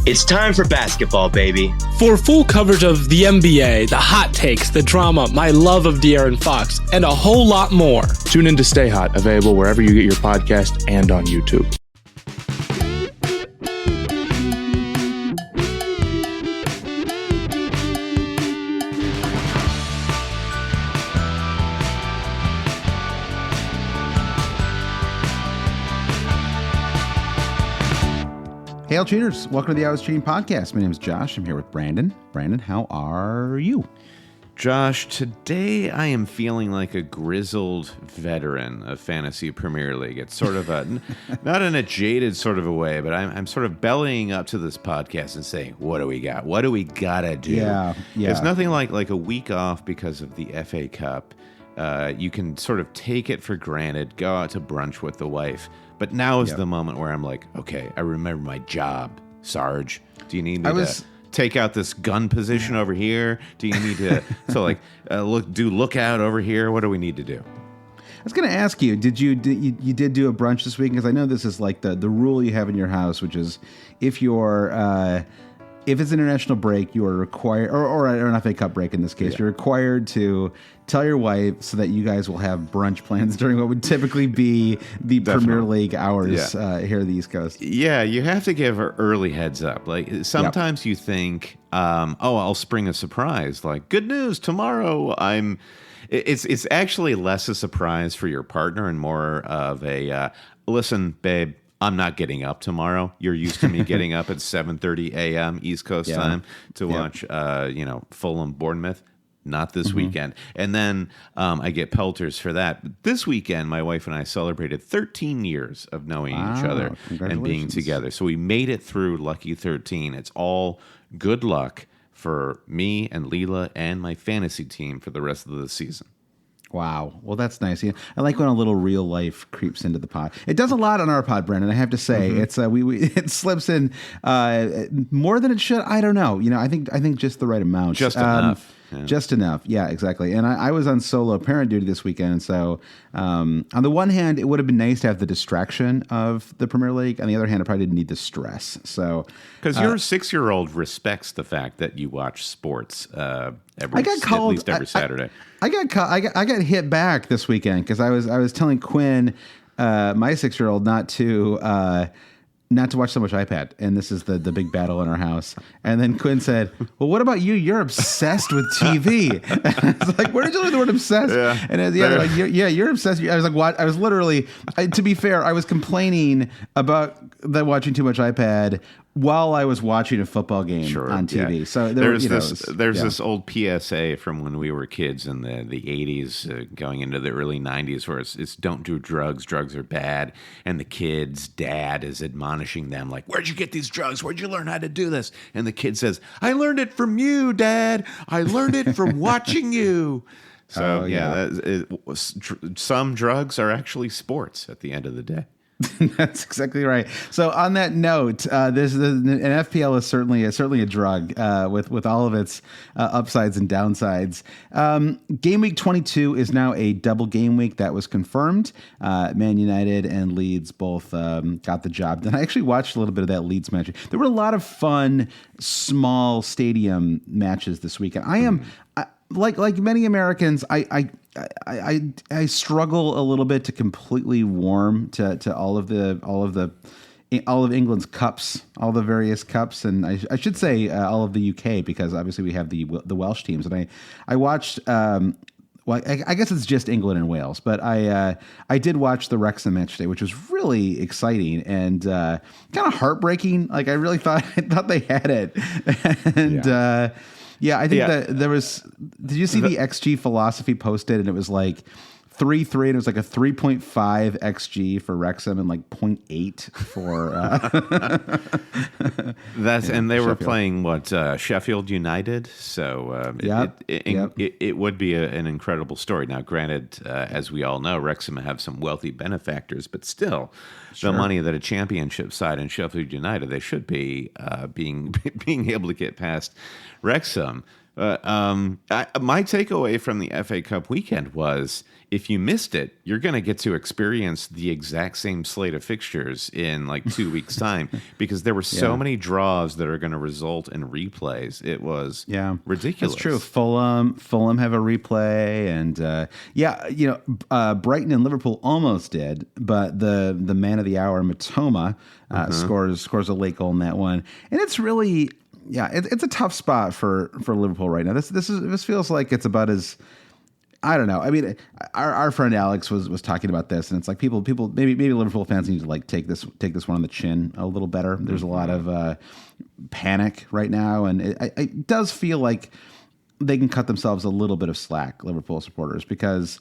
It's time for basketball, baby. For full coverage of the NBA, the hot takes, the drama, my love of De'Aaron Fox, and a whole lot more. Tune in to Stay Hot, available wherever you get your podcast and on YouTube. Hail cheaters, welcome to the I Was Cheating podcast. My name is Josh. I'm here with Brandon. Brandon, how are you? Josh, today I am feeling like a grizzled veteran of Fantasy Premier League. It's sort of a, not in a jaded sort of a way, but I'm sort of bellying up to this podcast and saying, what do we got? What do we got to do? Yeah. It's nothing like a week off because of the FA Cup. You can sort of take it for granted, go out to brunch with the wife. But now is the moment where I'm like, okay, I remember my job, Sarge. Do you need me to take out this gun position over here? Do you need to look out over here? What do we need to do? I was going to ask you, you did do a brunch this week? Because I know this is like the rule you have in your house, which is if it's an international break, you are required, or an FA Cup break in this case, you're required to tell your wife so that you guys will have brunch plans during what would typically be the Premier League hours here on the East Coast. Yeah, you have to give her early heads up. Like sometimes you think, I'll spring a surprise. Like, good news, tomorrow It's actually less a surprise for your partner and more of a, listen, babe, I'm not getting up tomorrow. You're used to me getting up at 7:30 a.m. East Coast time to watch, Fulham Bournemouth. Not this weekend. And then I get pelters for that. But this weekend, my wife and I celebrated 13 years of knowing each other and being together. So we made it through Lucky 13. It's all good luck for me and Leela and my fantasy team for the rest of the season. Wow. Well, that's nice. Yeah, I like when a little real life creeps into the pod. It does a lot on our pod, Brendan. I have to say, it's it slips in more than it should. I don't know. I think just the right amount. Just enough. Yeah. Just enough. Yeah, exactly. And I was on solo parent duty this weekend. And so on the one hand, it would have been nice to have the distraction of the Premier League. On the other hand, I probably didn't need the stress. So because your 6-year-old respects the fact that you watch sports at least every Saturday. I got hit back this weekend because I was telling Quinn, my 6-year-old, not to watch so much iPad, and this is the big battle in our house. And then Quinn said, "Well, what about you? You're obsessed with TV." I was like, "Where did you learn the word obsessed?" Yeah. And you're obsessed. I was like, "What?" I was literally, to be fair, I was complaining about them watching too much iPad while I was watching a football game on TV. Yeah. So there's this old PSA from when we were kids in the 80s going into the early 90s where it's don't do drugs. Drugs are bad. And the kid's dad is admonishing them like, where'd you get these drugs? Where'd you learn how to do this? And the kid says, I learned it from you, Dad. I learned it from watching you. So, some drugs are actually sports at the end of the day. That's exactly right. So on that note, an FPL is certainly a drug with all of its upsides and downsides. Game week 22 is now a double game week. That was confirmed. Man United and Leeds both got the job done. I actually watched a little bit of that Leeds match. There were a lot of fun small stadium matches this weekend. I am like many Americans. I struggle a little bit to completely warm to all of England's cups, all the various cups, and I should say all of the UK, because obviously we have the Welsh teams, and I watched. I guess it's just England and Wales, but I did watch the Wrexham match today, which was really exciting and kind of heartbreaking. Like I really thought they had it, and. I think that there was. Did you see the XG philosophy posted? And it was like 3.3, and it was like a 3.5 XG for Wrexham and like 0.8 for. And they were playing Sheffield United, so it would be an incredible story. Now, granted, as we all know, Wrexham have some wealthy benefactors, but still, the money that a championship side in Sheffield United, they should be being able to get past Wrexham My takeaway from the FA Cup weekend was if you missed it, you're going to get to experience the exact same slate of fixtures in like 2 weeks' time because there were so many draws that are going to result in replays. It was ridiculous. That's true. Fulham have a replay, and Brighton and Liverpool almost did, but the man of the hour, Matoma, scores a late goal in that one, and it's really. Yeah, it's a tough spot for Liverpool right now. This feels like it's about as I don't know. I mean, our friend Alex was talking about this, and it's like people maybe Liverpool fans need to like take this one on the chin a little better. There's a lot of panic right now, and it does feel like they can cut themselves a little bit of slack, Liverpool supporters, because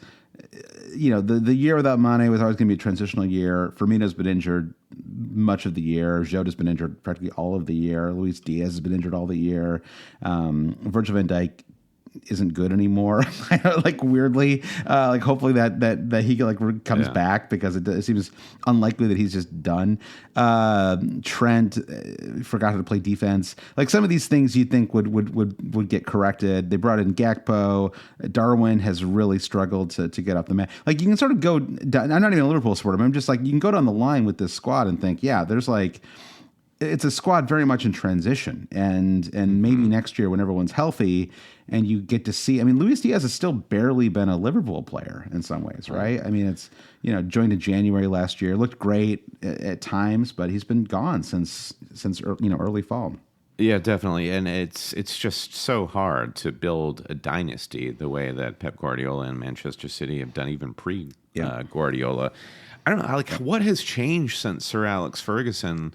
the year without Mane was always going to be a transitional year. Firmino's been injured much of the year. Jota's been injured practically all of the year. Luis Diaz has been injured all the year. Virgil van Dijk isn't good anymore. Like weirdly, like hopefully that he like comes back because it seems unlikely that he's just done. Trent forgot how to play defense. Like some of these things you think would get corrected. They brought in Gakpo. Darwin has really struggled to get off the mat. Like you can sort of go. I'm not even a Liverpool supporter. I'm just like you can go down the line with this squad and think, there's like. It's a squad very much in transition, and maybe next year when everyone's healthy and you get to see. I mean, Luis Diaz has still barely been a Liverpool player in some ways, right? I mean, it's joined in January last year, looked great at times, but he's been gone since early fall. Yeah, definitely, and it's just so hard to build a dynasty the way that Pep Guardiola and Manchester City have done, even pre Guardiola. I don't know, like what has changed since Sir Alex Ferguson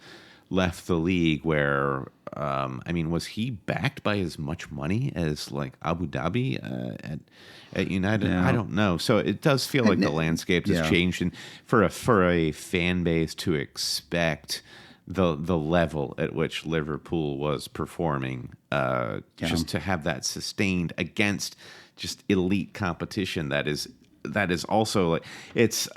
left the league where, was he backed by as much money as like Abu Dhabi at United? I don't know. So it does feel like the landscape has changed, and for a fan base to expect the level at which Liverpool was performing, just to have that sustained against just elite competition that is also like it's.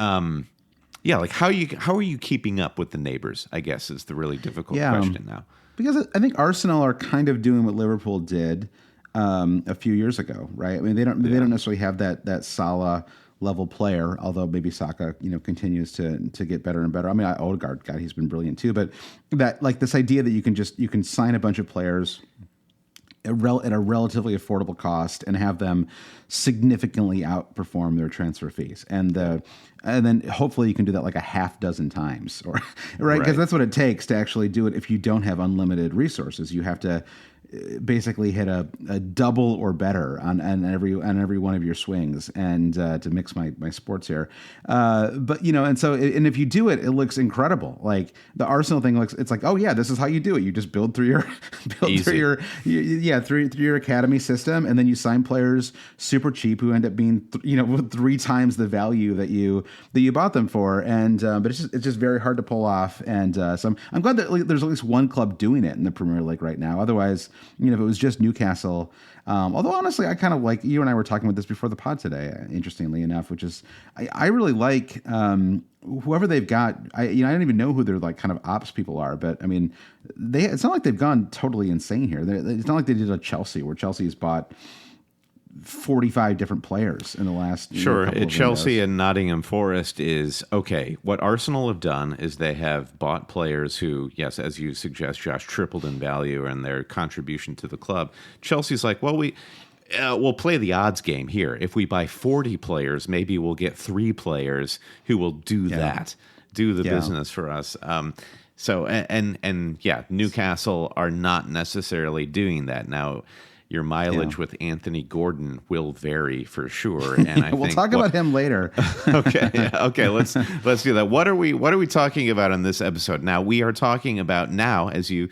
Like how are you keeping up with the neighbors, I guess, is the really difficult question now. Because I think Arsenal are kind of doing what Liverpool did a few years ago, right? I mean, they don't necessarily have that Salah level player, although maybe Saka, continues to get better and better. I mean, Odegaard, God, he's been brilliant too. But that like this idea that you can sign a bunch of players at a relatively affordable cost and have them significantly outperform their transfer fees, and then hopefully you can do that like a half dozen times, or right? Because that's what it takes to actually do it. If you don't have unlimited resources, you have to basically hit a double or better on every one of your swings, and to mix my sports here, but and if you do it, it looks incredible. Like the Arsenal thing it's like, oh yeah, this is how you do it. You just build through your academy system, and then you sign players super cheap who end up being 3 times the value that you bought them for, and but it's just very hard to pull off, and so I'm glad that there's at least one club doing it in the Premier League right now. Otherwise, if it was just Newcastle, although honestly, I kind of like, you and I were talking about this before the pod today, interestingly enough, which is I really like whoever they've got. I don't even know who their like kind of ops people are, but I mean, it's not like they've gone totally insane here. It's not like they did a Chelsea, where Chelsea's bought 45 different players in the last couple of Chelsea windows. And Nottingham Forest is okay. What Arsenal have done is they have bought players who, yes, as you suggest, Josh, tripled in value and their contribution to the club. Chelsea's like, well, we'll play the odds game here. If we buy 40 players, maybe we'll get 3 players who will do the business for us. Newcastle are not necessarily doing that now. Your mileage with Anthony Gordon will vary for sure, and we'll talk about him later. Okay. Let's do that. What are we talking about in this episode? Now we are talking about as you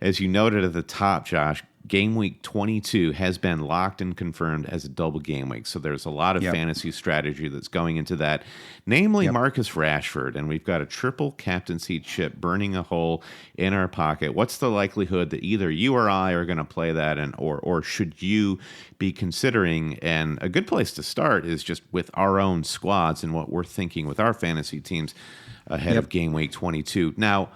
noted at the top, Josh. Game week 22 has been locked and confirmed as a double game week. So there's a lot of fantasy strategy that's going into that, namely Marcus Rashford. And we've got a triple captaincy chip burning a hole in our pocket. What's the likelihood that either you or I are going to play that, or should you be considering? And a good place to start is just with our own squads and what we're thinking with our fantasy teams ahead of game week 22. Now,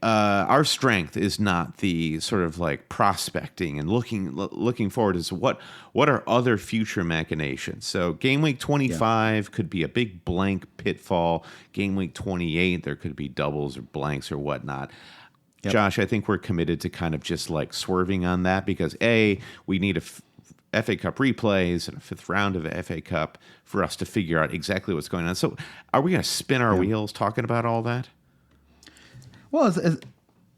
our strength is not the sort of like prospecting and looking forward as what are other future machinations. So game week 25 could be a big blank pitfall. Game week 28 there could be doubles or blanks or whatnot. Yep. Josh, I think we're committed to kind of just like swerving on that because we need FA Cup replays and a fifth round of FA Cup for us to figure out exactly what's going on. So are we going to spin our wheels talking about all that? Well,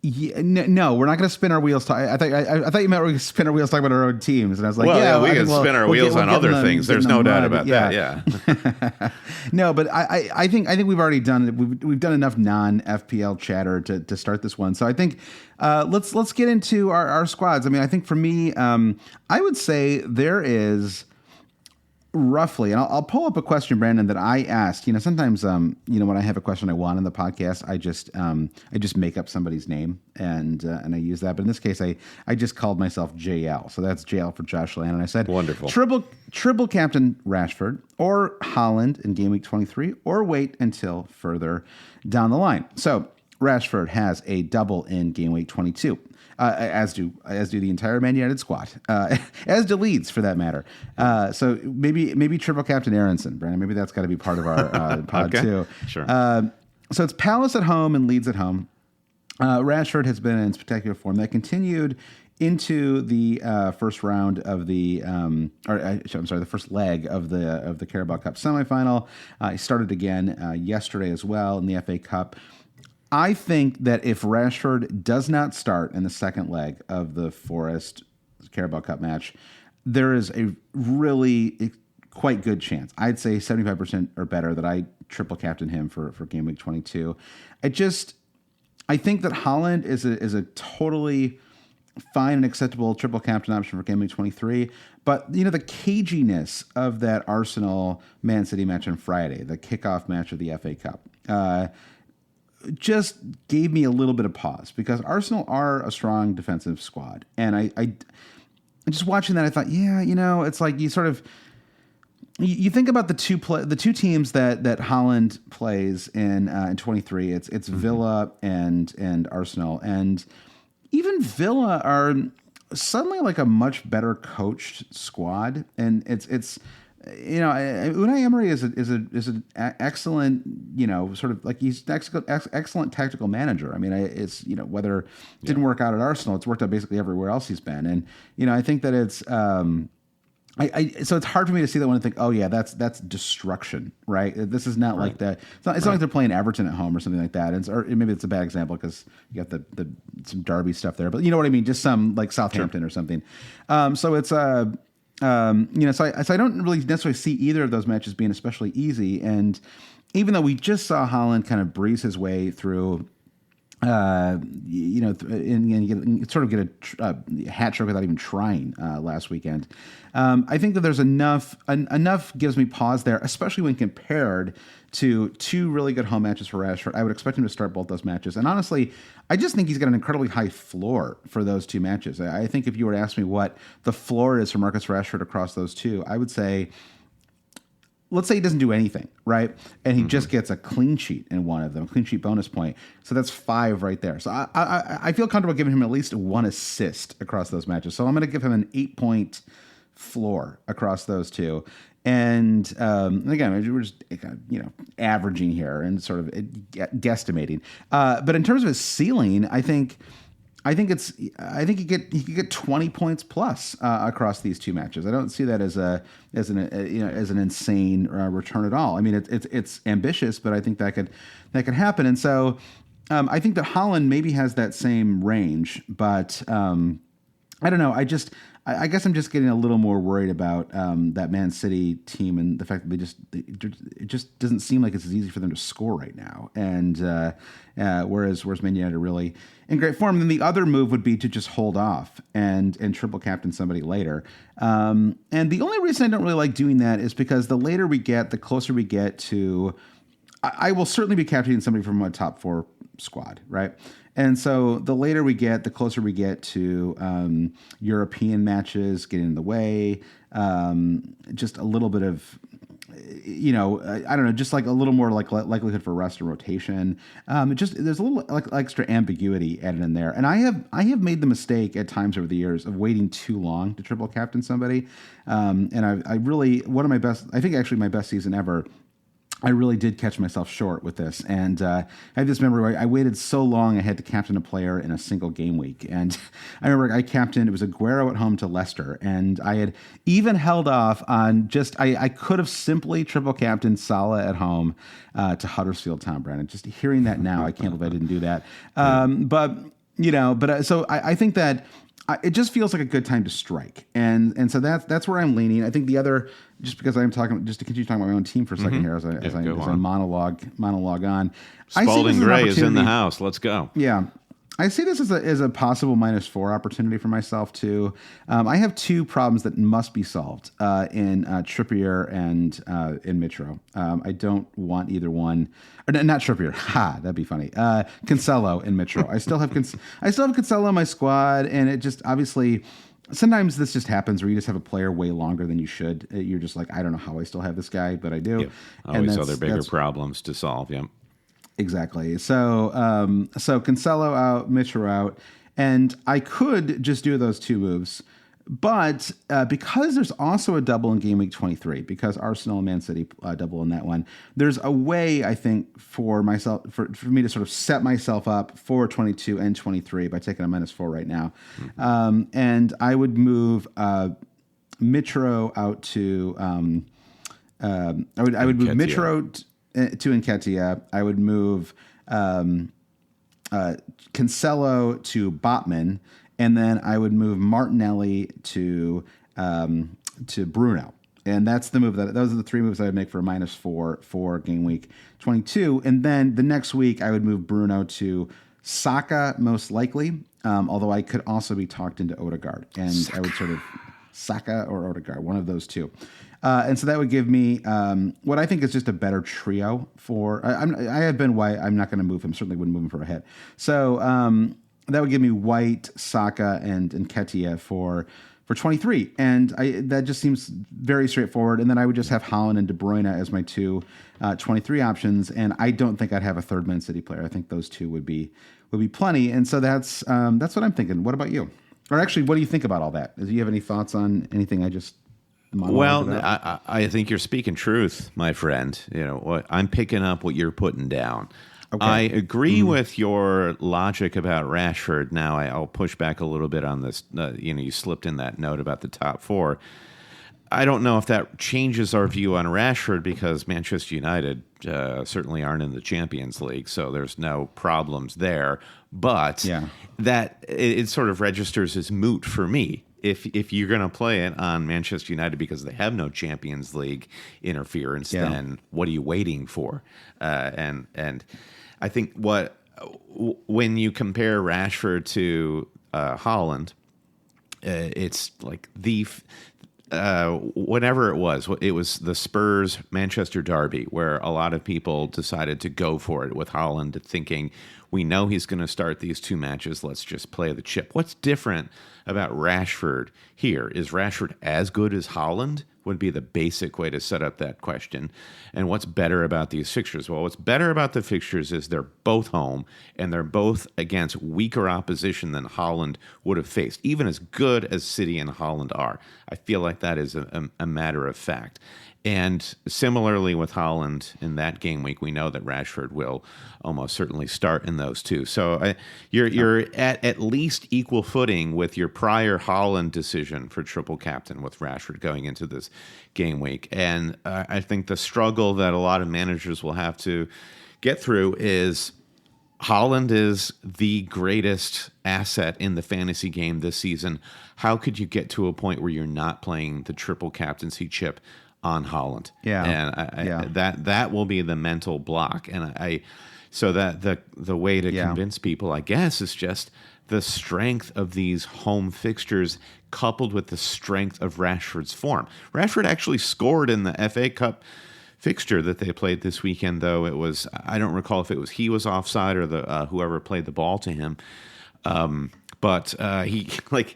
no, we're not going to spin our wheels. I thought you meant we were going to spin our wheels talking about our own teams, and I was like, we can spin our wheels on other things. There's no doubt about that. Yeah. No, but I think we've already done we've done enough non-FPL chatter to start this one. So I think let's get into our squads. I mean, I think for me, I would say there is roughly, and I'll pull up a question, Brandon, that I asked. Sometimes, when I have a question I want in the podcast, I just make up somebody's name and I use that. But in this case, I just called myself JL. So that's JL for Josh Land. And I said, wonderful. Triple captain Rashford or Haaland in game week 23, or wait until further down the line. So Rashford has a double in game week 22. As do the entire Man United squad, as do Leeds for that matter. So maybe triple captain Aronson, Brandon. Maybe that's got to be part of our pod too. Sure. So it's Palace at home and Leeds at home. Rashford has been in spectacular form. That continued into the first round of the the first leg of the Carabao Cup semifinal. He started again yesterday as well in the FA Cup. I think that if Rashford does not start in the second leg of the Forest Carabao Cup match, there is a really quite good chance. I'd say 75% or better that I triple captain him for game week 22. I think that Haaland is a totally fine and acceptable triple captain option for game week 23. But, the caginess of that Arsenal Man City match on Friday, the kickoff match of the FA Cup, just gave me a little bit of pause because Arsenal are a strong defensive squad. And I just watching that, I thought, it's like you sort of, you think about the two teams that Haaland plays in 23. It's Villa and Arsenal. And even Villa are suddenly like a much better coached squad. And it's Unai Emery is an excellent, sort of like he's excellent tactical manager. I mean, it's whether it didn't work out at Arsenal, it's worked out basically everywhere else he's been. And I think that it's so it's hard for me to see that one and think, oh yeah, that's destruction, right? This is not like that. It's not like they're playing Everton at home or something like that. Or maybe it's a bad example because you got the some Derby stuff there, but you know what I mean? Just some like Southampton or something. So it's so I don't really necessarily see either of those matches being especially easy. And even though we just saw Haaland kind of breeze his way through, and sort of get a hat trick without even trying last weekend, I think that there's enough gives me pause there, especially when compared to two really good home matches for Rashford. I would expect him to start both those matches. And honestly, I just think he's got an incredibly high floor for those two matches. I think if you were to ask me what the floor is for Marcus Rashford across those two, I would say, let's say he doesn't do anything, right? And he just gets a clean sheet in one of them, a clean sheet bonus point. So that's 5 right there. So I feel comfortable giving him at least 1 assist across those matches. So I'm going to give him an 8-point floor across those two. And again, we're just averaging here and sort of guesstimating. But in terms of his ceiling, I think he could get 20 points plus across these two matches. I don't see that as an insane return at all. I mean, it's ambitious, but I think that could happen. And so I think that Haaland maybe has that same range, but I don't know. I guess I'm just getting a little more worried about that Man City team and the fact that it just doesn't seem like it's as easy for them to score right now. And whereas Man United are really in great form. Then the other move would be to just hold off and triple captain somebody later. And the only reason I don't really like doing that is because the later we get, the closer we get to. I will certainly be captaining somebody from a top 4 squad, right? And so the later we get, the closer we get to European matches getting in the way, just a little bit of I don't know, just like a little more like likelihood for rest and rotation. There's a little like extra ambiguity added in there. And I have made the mistake at times over the years of waiting too long to triple captain somebody. And I really, I think actually my best season ever, I really did catch myself short with this. And I have this memory where I waited so long I had to captain a player in a single game week. And I remember it was Aguero at home to Leicester. And I had even held off on I could have simply triple captained Salah at home to Huddersfield Town, Brandon. Just hearing that now, I can't believe I didn't do that. So I think that it just feels like a good time to strike. And so that's where I'm leaning. I think the other, just because I'm talking, just to continue talking about my own team for a second here as I monologue on. Spalding Gray is in the house. Let's go. Yeah. I see this as a possible -4 opportunity for myself too. I have two problems that must be solved in Trippier and in Mitro. I don't want either one, or not Trippier. That'd be funny. Cancelo and Mitro. I still have Cancelo in my squad, and it just obviously. Sometimes this just happens where you just have a player way longer than you should. You're just like, I don't know how I still have this guy, but I do. Yep. Always other bigger problems to solve. Yeah. Exactly. So Cancelo out, Mitchell out, and I could just do those two moves, but because there's also a double in game week 23, because Arsenal and Man City double in that one, there's a way I think for me to sort of set myself up for 22 and 23 by taking a -4 right now, and I would move Mitro out to I would move Mitro to Nketiah. I would move Cancelo to Botman, and then I would move Martinelli to Bruno. And that's the move those are the three moves I would make for a -4 for game week 22. And then the next week I would move Bruno to Saka most likely, although I could also be talked into Odegaard, and I would sort of Saka or Odegaard, one of those two. And so that would give me what I think is just a better trio for. I have Ben White. I'm not going to move him. Certainly wouldn't move him for a hit. So that would give me White, Saka, and Nketiah for 23. And that just seems very straightforward. And then I would just have Haaland and De Bruyne as my two 23 options. And I don't think I'd have a third Man City player. I think those two would be plenty. And so that's what I'm thinking. What about you? Or actually, what do you think about all that? Do you have any thoughts on anything I just? Well, I think you're speaking truth, my friend. I'm picking up what you're putting down. Okay. I agree with your logic about Rashford. Now, I'll push back a little bit on this. You slipped in that note about the top four. I don't know if that changes our view on Rashford because Manchester United certainly aren't in the Champions League, so there's no problems there. But that it sort of registers as moot for me. If you're going to play it on Manchester United because they have no Champions League interference, then what are you waiting for? And I think when you compare Rashford to Haaland, it's like whenever it was the Spurs Manchester derby where a lot of people decided to go for it with Haaland, thinking we know he's going to start these two matches. Let's just play the chip. What's different about Rashford here? Is Rashford as good as Haaland? Would be the basic way to set up that question. And what's better about these fixtures? Well, what's better about the fixtures is they're both home and they're both against weaker opposition than Haaland would have faced, even as good as City and Haaland are. I feel like that is a matter of fact. And similarly with Haaland in that game week, we know that Rashford will almost certainly start in those two. So you're at least equal footing with your prior Haaland decision for triple captain with Rashford going into this game week. And I think the struggle that a lot of managers will have to get through is Haaland is the greatest asset in the fantasy game this season. How could you get to a point where you're not playing the triple captaincy chip on Haaland? And that will be the mental block. And so that the way to convince people, I guess, is just the strength of these home fixtures coupled with the strength of Rashford's form. Rashford actually scored in the FA Cup fixture that they played this weekend, though it was, I don't recall if it was he was offside or the whoever played the ball to him. But he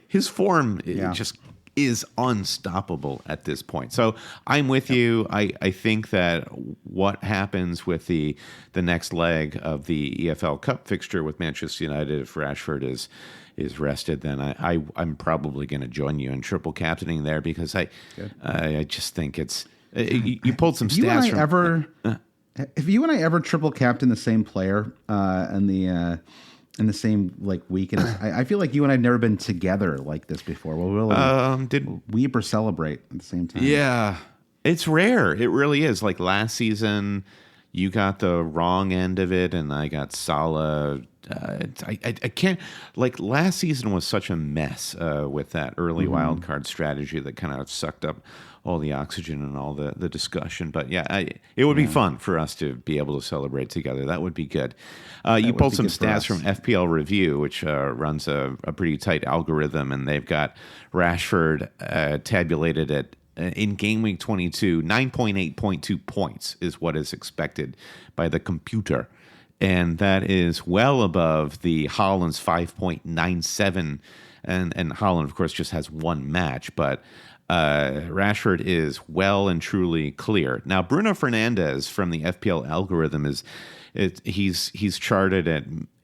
his form just is unstoppable at this point. So I'm with you. I think that what happens with the next leg of the EFL Cup fixture with Manchester United, if Rashford is rested, then I'm probably going to join you in triple captaining there, because I just think it's you pulled some stats from. Have you and I ever triple captain the same player in the same like week? And I feel like you and I've never been together like this before. We'll really did weep or celebrate at the same time. Yeah, it's rare. It really is. Like last season, you got the wrong end of it, and I got Salah. I can't, like, last season was such a mess with that early wild card strategy that kind of sucked up all the oxygen and all the discussion. But yeah, it would be fun for us to be able to celebrate together. That would be good. You pulled some stats from FPL Review, which runs a pretty tight algorithm, and they've got Rashford tabulated at in game week 22, 9.8.2 points is what is expected by the computer. And that is well above the Haaland's 5.97. And Haaland, of course, just has one match. But Rashford is well and truly clear. Now, Bruno Fernandes from the FPL algorithm he's charted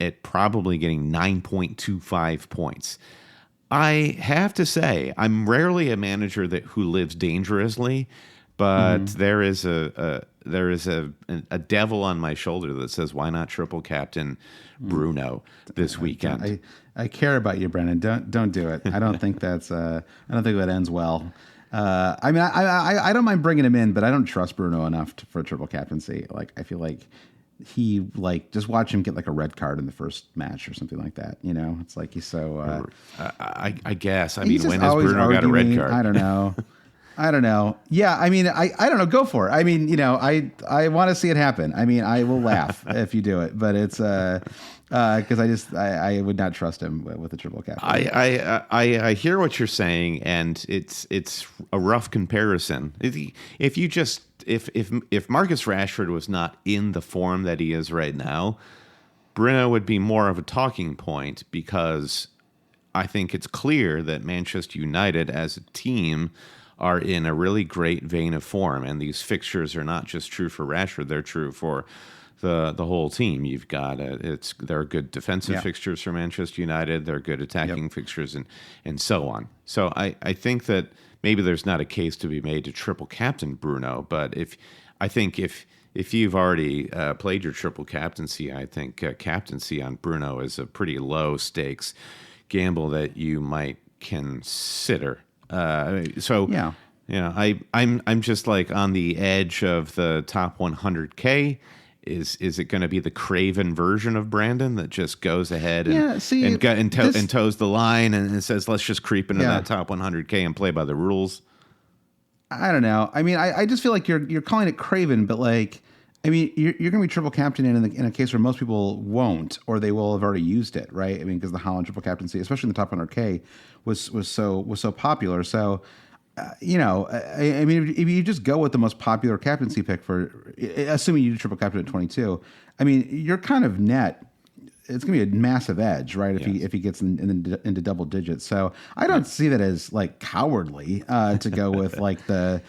at probably getting 9.25 points. I have to say, I'm rarely a manager who lives dangerously, but there is a devil on my shoulder that says, why not triple captain Bruno this weekend? I care about you, Brennan. Don't do it. I don't think that ends well. I mean, I don't mind bringing him in, but I don't trust Bruno enough for triple captaincy. Like, I feel like he, like, just watch him get like a red card in the first match or something like that. You know, it's like he's so. I guess. I mean, when has Bruno got a red card? I don't know. I don't know. Yeah, I mean, I don't know. Go for it. I mean, you know, I want to see it happen. I mean, I will laugh if you do it, but it's because I would not trust him with a triple captain. I hear what you're saying, and it's a rough comparison. If Marcus Rashford was not in the form that he is right now, Bruno would be more of a talking point, because I think it's clear that Manchester United as a team are in a really great vein of form, and these fixtures are not just true for Rashford; they're true for the whole team. You've got there are good defensive fixtures for Manchester United, there are good attacking fixtures, and so on. So I think that maybe there's not a case to be made to triple captain Bruno, but if you've already played your triple captaincy, I think captaincy on Bruno is a pretty low stakes gamble that you might consider. I'm just like on the edge of the top 100K. Is it going to be the Craven version of Brandon that just goes ahead and toes the line and says, let's just creep into that top 100K and play by the rules? I don't know. I mean, I just feel like you're calling it Craven, but like, I mean, you're going to be triple captain in a case where most people won't, or they will have already used it, right? I mean, because the Haaland triple captaincy, especially in the top 100K, was so popular. So, I mean, if you just go with the most popular captaincy pick for, assuming you do triple captain at 22, I mean, you're kind of net. It's going to be a massive edge, right? If he gets into double digits. So I don't see that as like cowardly to go with like the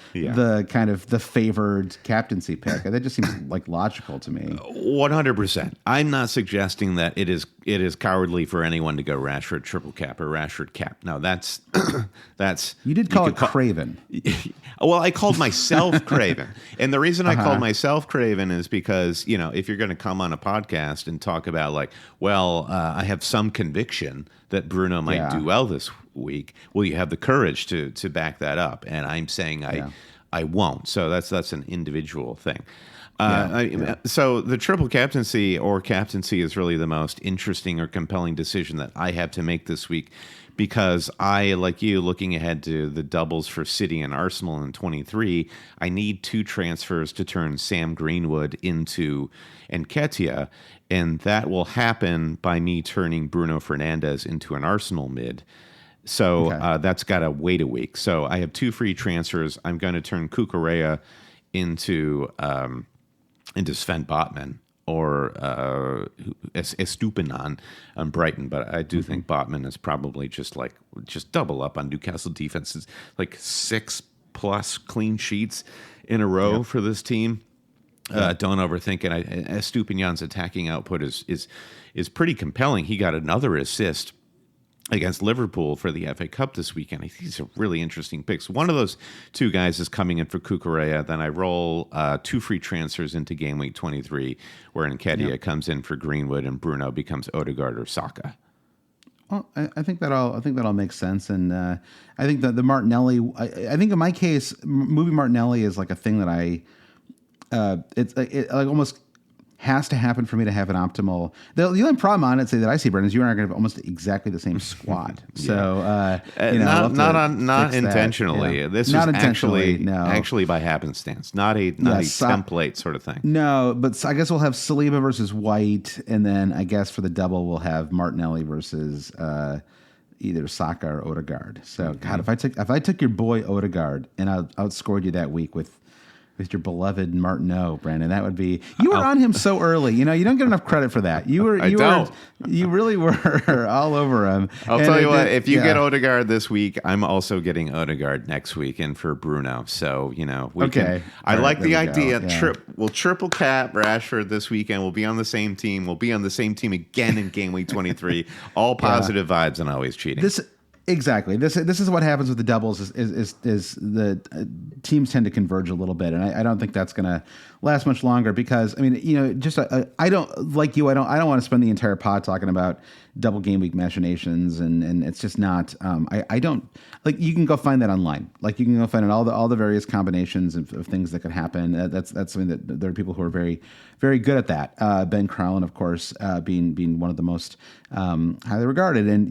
kind of the favored captaincy pick. That just seems like logical to me. 100%. I'm not suggesting that it is cowardly for anyone to go Rashford triple cap or Rashford cap. No, that's you did call it Craven. Well, I called myself Craven, and the reason I called myself Craven is because, you know, if you're going to come on a podcast and talk about like, well, I have some conviction that Bruno might do well this week, will you have the courage to back that up? And I'm saying I won't. So that's an individual thing. So the triple captaincy or captaincy is really the most interesting or compelling decision that I have to make this week, because I, like you, looking ahead to the doubles for City and Arsenal in 23, I need 2 transfers to turn Sam Greenwood into Nketiah, and that will happen by me turning Bruno Fernandes into an Arsenal mid. So that's got to wait a week. So I have 2 free transfers. I'm going to turn Cucurella into Sven Botman or Estupiñán on Brighton, but I do think Botman is probably just double up on Newcastle defenses, like 6+ clean sheets in a row for this team. Don't overthink it. Estupiñán's attacking output is pretty compelling. He got another assist against Liverpool for the FA Cup this weekend. I think these are really interesting picks. One of those two guys is coming in for Cucurella. Then I roll 2 free transfers into game week 23, where Nketiah comes in for Greenwood and Bruno becomes Odegaard or Saka. Well, I think that all makes sense, and I think that the Martinelli. I think in my case, moving Martinelli is like a thing that it almost has to happen for me to have an optimal. The only problem on it, say that I see, Brendan, is you and I are going to have almost exactly the same squad. So not intentionally. Yeah. This not was intentionally, actually by happenstance, not a template sort of thing. No, but I guess we'll have Saliba versus White, and then I guess for the double we'll have Martinelli versus either Saka or Odegaard. So God, if I took your boy Odegaard and I outscored you that week with your beloved Martineau, Brandon, that would be. You were on him so early. You don't get enough credit for that. You really were all over him. I'll tell you what. If you get Odegaard this week, I'm also getting Odegaard next week, and for Bruno. So we can. I like the idea. Yeah. We'll triple cap Rashford this weekend. We'll be on the same team. We'll be on the same team again in game week 23. All positive vibes and always cheating. Exactly. This is what happens with the doubles is the teams tend to converge a little bit, and I don't think that's going to last much longer because I don't like you. I don't want to spend the entire pod talking about double game week machinations, and it's just not. I don't like. You can go find that online. Like you can go find all the various combinations of things that could happen. That's something that there are people who are very very good at that. Ben Crowlin, of course, being one of the most highly regarded, and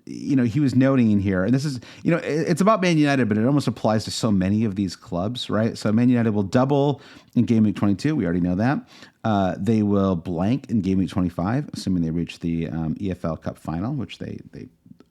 he was noting in here, and this is, it's about Man United, but it almost applies to so many of these clubs, right? So Man United will double in game week 22. We already know that. They will blank in game week 25, assuming they reach the EFL Cup final, which they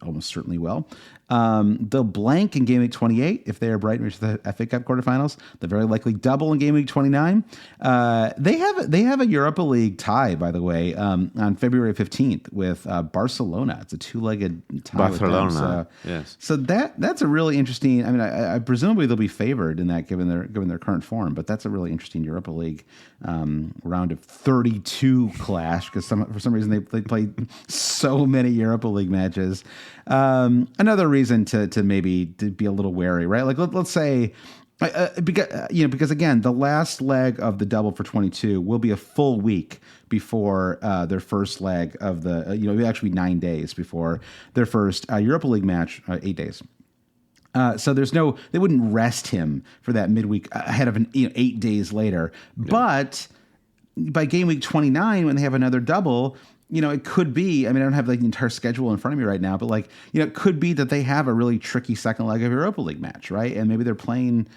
almost certainly will. They'll blank in game week 28 if they are Brighton reach the FA Cup quarterfinals. They'll very likely double in game week 29. They have a Europa League tie, by the way, on February 15th with Barcelona. It's a 2-legged tie. Barcelona, yes. So that's a really interesting. I mean, I presumably they'll be favored in that given their current form, but that's a really interesting Europa League round of 32 clash because for some reason they played so many Europa League matches. Another reason to maybe to be a little wary, right? Like let's say because again, the last leg of the double for 22 will be a full week before their first leg of the it'll actually be 9 days before their first Europa League match, 8 days. So they wouldn't rest him for that midweek ahead of 8 days later. Yeah. But by game week 29, when they have another double, it could be, I mean, I don't have the entire schedule in front of me right now, but it could be that they have a really tricky second leg of Europa League match, right? And maybe they're playing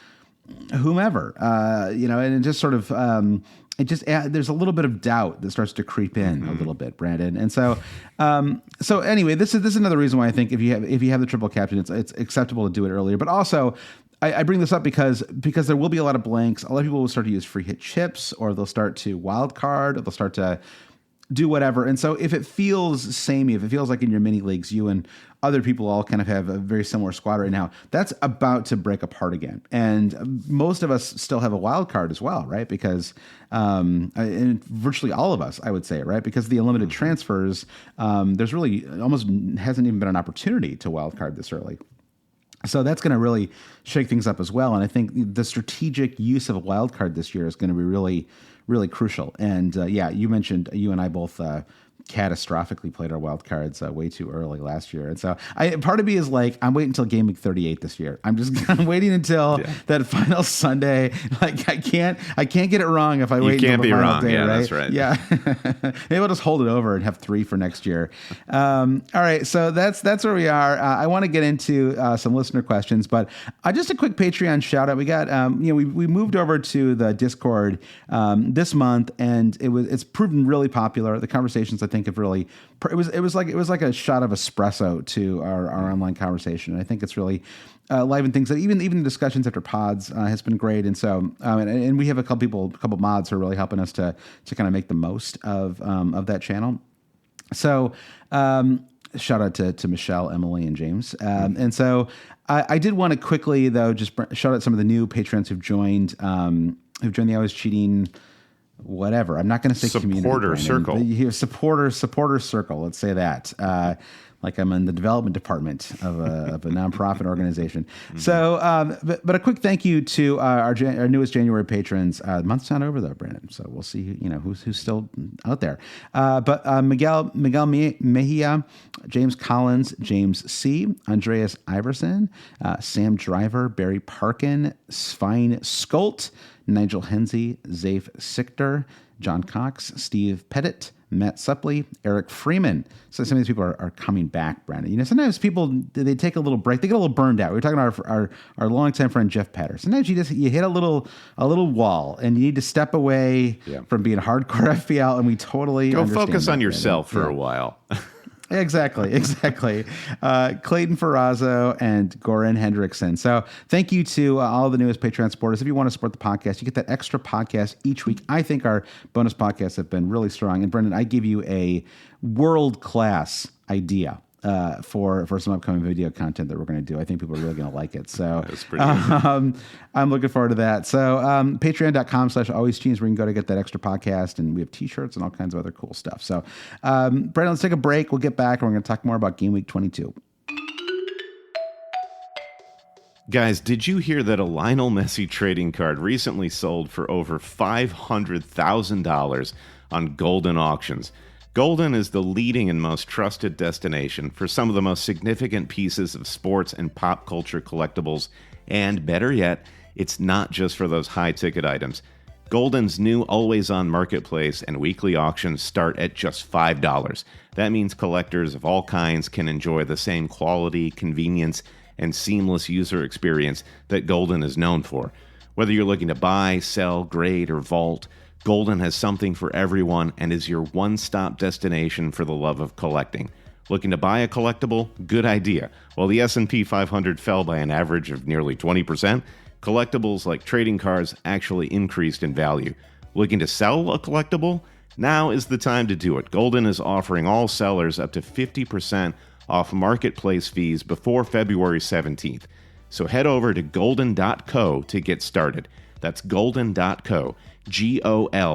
whomever, and it just sort of, there's a little bit of doubt that starts to creep in a little bit, Brandon. And so anyway, this is another reason why I think if you have the triple captain, it's acceptable to do it earlier. But also, I bring this up because there will be a lot of blanks. A lot of people will start to use free hit chips, or they'll start to wild card, or they'll start to do whatever. And so if it feels samey, if it feels like in your mini leagues, you and other people all kind of have a very similar squad right now, that's about to break apart again. And most of us still have a wild card as well, right? Because and virtually all of us, I would say, right? Because the unlimited transfers, there's really almost hasn't even been an opportunity to wild card this early. So that's going to really shake things up as well. And I think the strategic use of a wild card this year is going to be really, really crucial. And you mentioned you and I both catastrophically played our wild cards way too early last year. And so part of me is like, I'm waiting until game week 38 this year. I'm waiting until that final Sunday. Like I can't get it wrong if I wait until the final day, right? That's right. Yeah. Maybe I'll just hold it over and have 3 for next year. All right. So that's where we are. I want to get into some listener questions, but just a quick Patreon shout out. We got, we moved over to the Discord this month, and it's proven really popular. The conversations I think think have really it was like a shot of espresso to our online conversation. And I think it's really livened things that even the discussions after pods has been great. And so and we have a couple mods who are really helping us to kind of make the most of that channel. So shout out to Michelle, Emily, and James. And so I did want to quickly though just shout out some of the new patrons who've joined the Always Cheating. Whatever. I'm not going to say supporter circle. Supporter circle. Let's say that. Like I'm in the development department of a nonprofit organization. Mm-hmm. So, but a quick thank you to our newest January patrons. The month's not over though, Brandon. So we'll see. Who's still out there. But Miguel Mejia, James Collins, James C, Andreas Iverson, Sam Driver, Barry Parkin, Svein Skolt, Nigel Henze, Zafe Sichter, John Cox, Steve Pettit, Matt Supley, Eric Freeman. So some of these people are coming back, Brandon. Sometimes people, they take a little break. They get a little burned out. We were talking about our longtime friend, Jeff Patterson. Sometimes you hit a little wall and you need to step away from being hardcore FPL, and we totally go understand focus that, on yourself for a while. Exactly. Clayton Ferrazzo and Goran Hendrickson. So thank you to all the newest Patreon supporters. If you want to support the podcast, you get that extra podcast each week. I think our bonus podcasts have been really strong. And Brendan, I give you a world-class idea for some upcoming video content that we're going to do. I think people are really going to like it. So that's pretty good. I'm looking forward to that. So patreon.com/alwayscheating is where you can go to get that extra podcast, and we have t-shirts and all kinds of other cool stuff. So Brandon, let's take a break. We'll get back and we're going to talk more about Game Week 22. Guys, did you hear that a Lionel Messi trading card recently sold for over $500,000 on Golden Auctions? Golden is the leading and most trusted destination for some of the most significant pieces of sports and pop culture collectibles, and better yet, it's not just for those high-ticket items. Golden's new always-on marketplace and weekly auctions start at just $5. That means collectors of all kinds can enjoy the same quality, convenience, and seamless user experience that Golden is known for. Whether you're looking to buy, sell, grade, or vault, Golden has something for everyone and is your one-stop destination for the love of collecting. Looking to buy a collectible? Good idea. While the S&P 500 fell by an average of nearly 20%, collectibles like trading cards actually increased in value. Looking to sell a collectible? Now is the time to do it. Golden is offering all sellers up to 50% off marketplace fees before February 17th. So head over to golden.co to get started. That's golden.co. GOLDIN.co.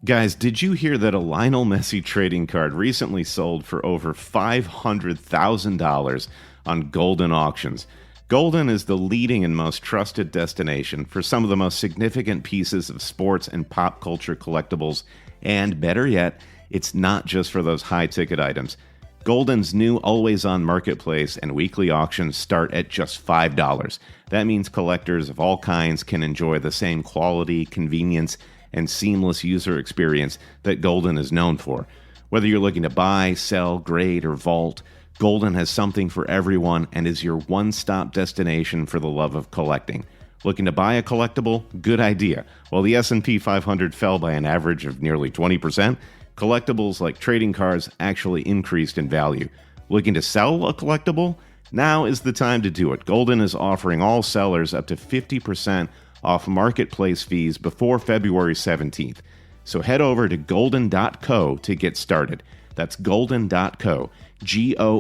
Guys, did you hear that a Lionel Messi trading card recently sold for over $500,000 on Golden Auctions? Golden is the leading and most trusted destination for some of the most significant pieces of sports and pop culture collectibles, and better yet, it's not just for those high-ticket items. Golden's new always-on marketplace and weekly auctions start at just $5. That means collectors of all kinds can enjoy the same quality, convenience, and seamless user experience that Golden is known for. Whether you're looking to buy, sell, grade, or vault, Golden has something for everyone and is your one-stop destination for the love of collecting. Looking to buy a collectible? Good idea. While the S&P 500 fell by an average of nearly 20%, collectibles like trading cards actually increased in value. Looking to sell a collectible? Now is the time to do it. Golden is offering all sellers up to 50% off marketplace fees before February 17th. So head over to golden.co to get started. That's golden.co. GOLDIN.co.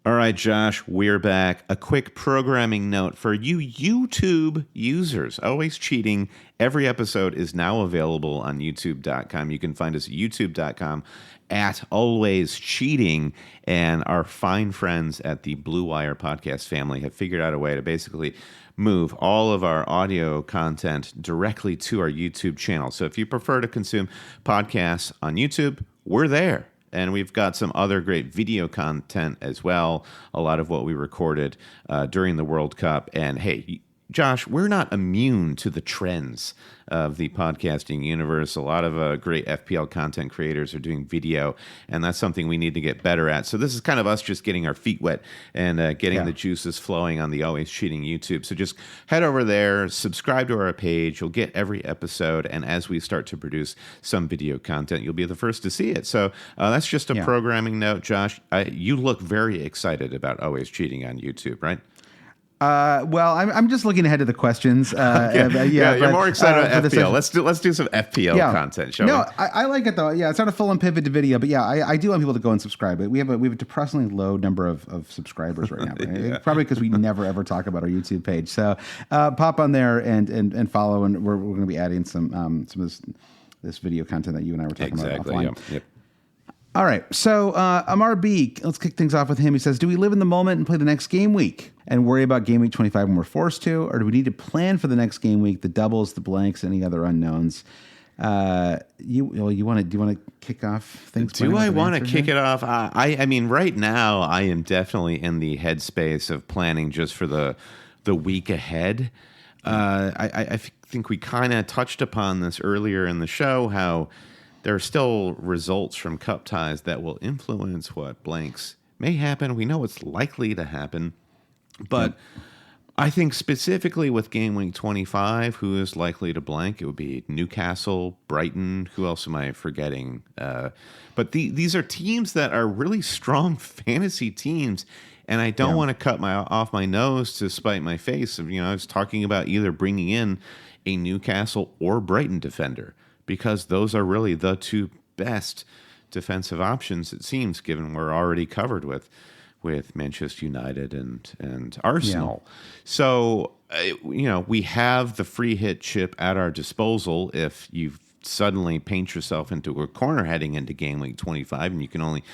All right, Josh, we're back. A quick programming note for you YouTube users. Always Cheating. Every episode is now available on youtube.com. You can find us at youtube.com at Always Cheating. And our fine friends at the Blue Wire podcast family have figured out a way to basically move all of our audio content directly to our YouTube channel. So if you prefer to consume podcasts on YouTube, we're there. And we've got some other great video content as well, a lot of what we recorded during the World Cup. And hey, Josh, we're not immune to the trends of the podcasting universe. A lot of great FPL content creators are doing video, and that's something we need to get better at. So this is kind of us just getting our feet wet and getting the juices flowing on the Always Cheating YouTube. So just head over there, subscribe to our page. You'll get every episode, and as we start to produce some video content, you'll be the first to see it. So that's just a programming note, Josh. You look very excited about Always Cheating on YouTube, right? Well, I'm just looking ahead to the questions. You're more excited about FPL. Let's do some FPL content, shall we? I like it though. Yeah, it's not a full on pivot to video, but I do want people to go and subscribe. We have a depressingly low number of subscribers right now. Right? Probably because we never ever talk about our YouTube page. So pop on there and follow, and we're going to be adding some of this video content that you and I were talking about offline. Yep. All right, so Amar B, let's kick things off with him. He says, do we live in the moment and play the next game week and worry about game week 25 when we're forced to, or do we need to plan for the next game week, the doubles, the blanks, any other unknowns? Do you want to kick off things? Do I want to kick it off? I mean, right now I am definitely in the headspace of planning just for the week ahead. I think we kind of touched upon this earlier in the show, how there are still results from cup ties that will influence what blanks may happen. We know it's likely to happen. But I think specifically with game week 25, who is likely to blank? It would be Newcastle, Brighton. Who else am I forgetting? But these are teams that are really strong fantasy teams. And I don't want to cut off my nose to spite my face. I was talking about either bringing in a Newcastle or Brighton defender, because those are really the two best defensive options, it seems, given we're already covered with Manchester United and Arsenal. Yeah. So, we have the free hit chip at our disposal if you suddenly paint yourself into a corner heading into game week 25 and you can only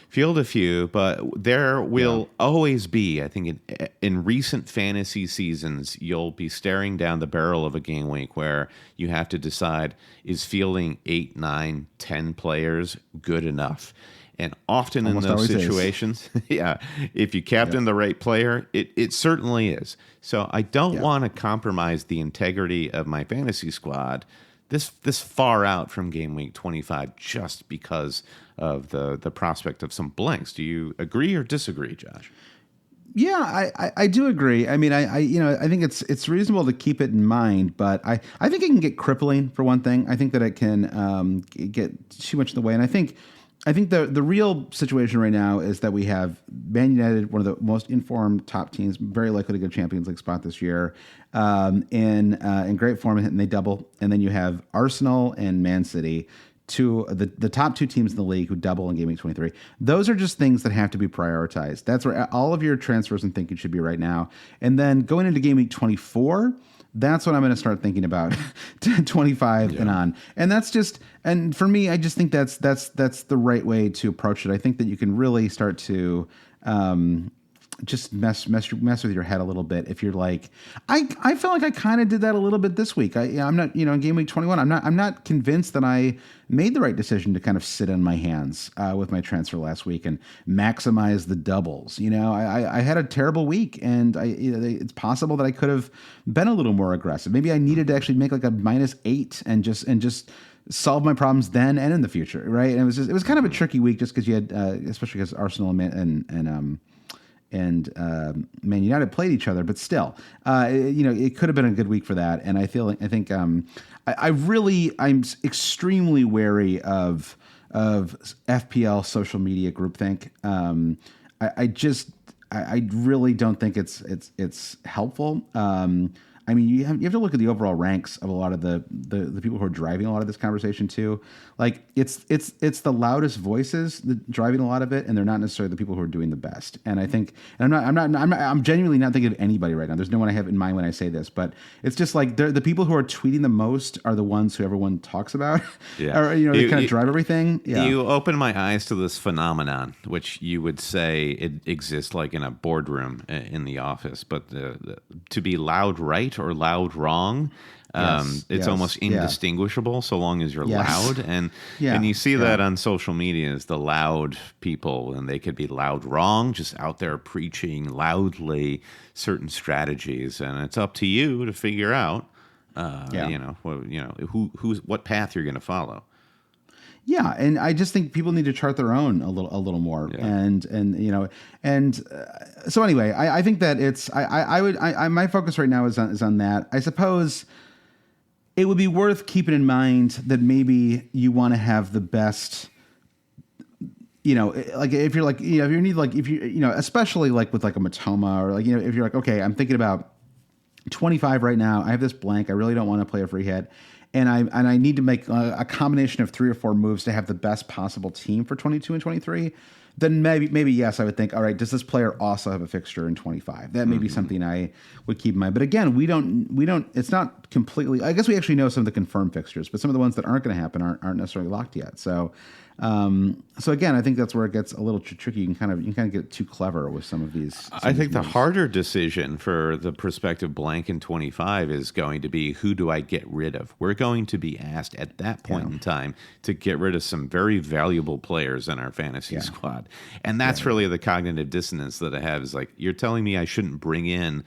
field a few, but there will always be, I think in recent fantasy seasons, you'll be staring down the barrel of a game week where you have to decide, is fielding 8, 9, 10 players good enough? And often almost in those situations, if you captain the right player, it certainly is. So I don't want to compromise the integrity of my fantasy squad this far out from game week 25 just because of the prospect of some blanks. Do you agree or disagree, Josh? Yeah, I do agree. I mean, I think it's reasonable to keep it in mind, but I think it can get crippling for one thing. I think that it can get too much in the way, and I think the real situation right now is that we have Man United, one of the most informed top teams, very likely to go Champions League spot this year, in great form, and they double. And then you have Arsenal and Man City, the top two teams in the league who double in game week 23. Those are just things that have to be prioritized. That's where all of your transfers and thinking should be right now. And then going into game week 24, that's what I'm going to start thinking about 25 and on. And that's just, and for me, I just think that's the right way to approach it. I think that you can really start to just mess with your head a little bit. If you're like, I felt like I kind of did that a little bit this week. I'm not, in game week 21, I'm not convinced that I made the right decision to kind of sit on my hands with my transfer last week and maximize the doubles. I had a terrible week, and it's possible that I could have been a little more aggressive. Maybe I needed to actually make like a -8 and just solve my problems then and in the future, right? And it was kind of a tricky week just because you had, especially because Arsenal and Man United played each other, but still, it could have been a good week for that. And I'm extremely wary of FPL social media groupthink. I really don't think it's helpful. I mean, you have to look at the overall ranks of a lot of the people who are driving a lot of this conversation too. Like it's the loudest voices that driving a lot of it, and they're not necessarily the people who are doing the best. And I think, and I'm genuinely not thinking of anybody right now. There's no one I have in mind when I say this, but it's just like the people who are tweeting the most are the ones who everyone talks about. Yeah, or they kind of drive everything. Yeah. You open my eyes to this phenomenon, which you would say it exists like in a boardroom in the office, but to be loud right or loud wrong. It's almost indistinguishable so long as you're loud. And you see that on social media is the loud people, and they could be loud wrong, just out there preaching loudly certain strategies. And it's up to you to figure out, what path you're going to follow. Yeah, and I just think people need to chart their own a little more, so anyway, I think that it's my focus right now is on that. I suppose it would be worth keeping in mind that maybe you want to have the best, like if you're like, if you need like, if you, especially like with like a Matoma or like, if you're like, okay, I'm thinking about 25 right now, I have this blank, I really don't want to play a free hit. And I need to make a combination of 3 or 4 moves to have the best possible team for 22 and 23. Then maybe yes, I would think, all right, does this player also have a fixture in 25? That may be something I would keep in mind. But again, we don't. It's not completely. I guess we actually know some of the confirmed fixtures, but some of the ones that aren't going to happen aren't necessarily locked yet. So again, I think that's where it gets a little tricky. You can kind of get too clever with some of these. I think the harder decision for the prospective blank in 25 is going to be, who do I get rid of? We're going to be asked at that point in time to get rid of some very valuable players in our fantasy squad. And that's really the cognitive dissonance that I have, is like, you're telling me I shouldn't bring in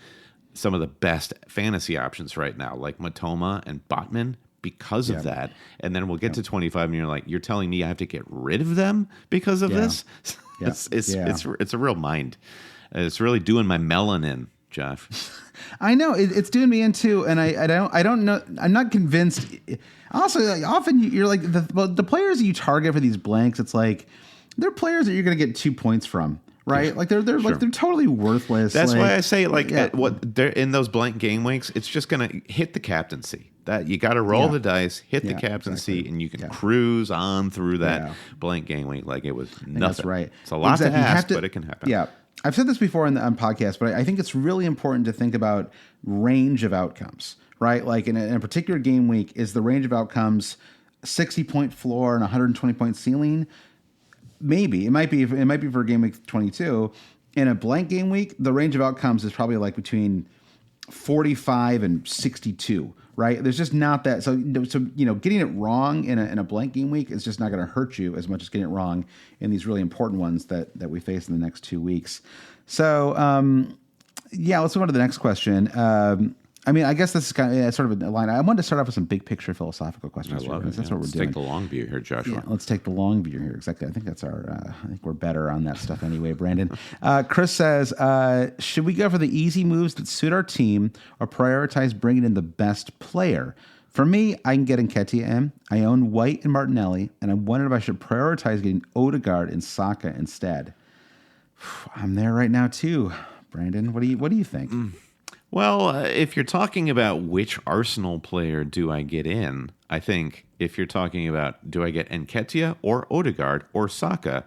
some of the best fantasy options right now, like Matoma and Botman, because of that. And then we'll get to 25 and you're like, you're telling me I have to get rid of them because of this? It's a real mind. It's really doing my melon in, Josh. I know it's doing me in too. And I don't know. I'm not convinced. Also, like, often you're like the players that you target for these blanks, it's like, they're players that you're going to get 2 points from. Right, like they're like they're totally worthless. That's why I say what they're in those blank game weeks. It's just gonna hit the captaincy. That you got to roll the dice, hit the captaincy, and you can cruise on through that blank game week like it was nothing. That's right. It's a lot to ask, but it can happen. Yeah, I've said this before on podcast, but I think it's really important to think about range of outcomes. Right, like in a particular game week, is the range of outcomes 60-point floor and 120-point ceiling? Maybe it might be for game week 22. In a blank game week, the range of outcomes is probably like between 45 and 62. Right? There's just not that. So getting it wrong in a blank game week is just not going to hurt you as much as getting it wrong in these really important ones that we face in the next 2 weeks. So let's move on to the next question. I guess this is kind of sort of a line. I wanted to start off with some big picture philosophical questions. I love it. That's what we're doing. Let's take the long view here, Joshua. Yeah, let's take the long view here. Exactly. I think that's our. I think we're better on that stuff anyway. Brandon, Chris says, should we go for the easy moves that suit our team, or prioritize bringing in the best player? For me, I can get Nketiah in. I own White and Martinelli, and I'm wondering if I should prioritize getting Odegaard and Saka instead. I'm there right now too, Brandon. What do you think? Well, if you're talking about which Arsenal player do I get in, I think if you're talking about do I get Nketiah or Odegaard or Saka,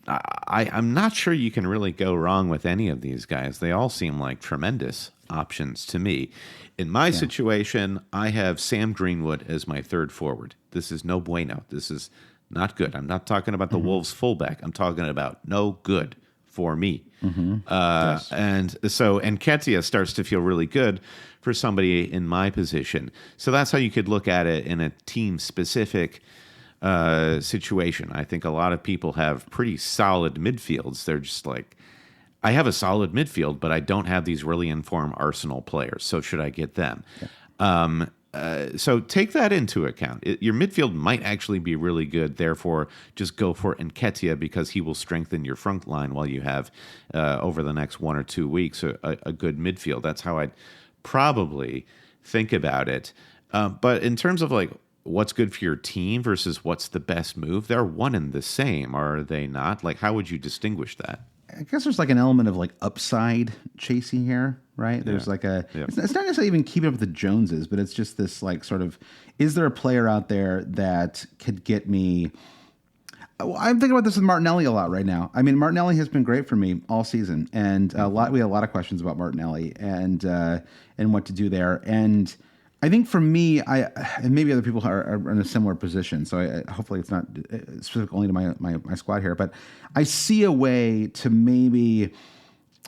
I'm not sure you can really go wrong with any of these guys. They all seem like tremendous options to me. In my situation, I have Sam Greenwood as my third forward. This is no bueno. This is not good. I'm not talking about the Wolves fullback. I'm talking about no good for me. And so Nketiah starts to feel really good for somebody in my position. So that's how you could look at it in a team-specific situation. I think a lot of people have pretty solid midfields. They're just like, I have a solid midfield, but I don't have these really informed Arsenal players. So should I get them? So take that into account. Your midfield might actually be really good. Therefore, just go for Nketiah because he will strengthen your front line while you have, over the next 1 or 2 weeks, a good midfield. That's how I'd probably think about it. But in terms of like what's good for your team versus what's the best move, they're one and the same, are they not? Like, how would you distinguish that? I guess there's like an element of like upside chasing here, right? There's like it's not necessarily even keeping up with the Joneses, but it's just this like sort of, is there a player out there that could get me? I'm thinking about this with Martinelli a lot right now. I mean, Martinelli has been great for me all season, and we had a lot of questions about Martinelli and what to do there. And I think for me, and maybe other people are in a similar position, so hopefully it's not specific only to my squad here, but I see a way to maybe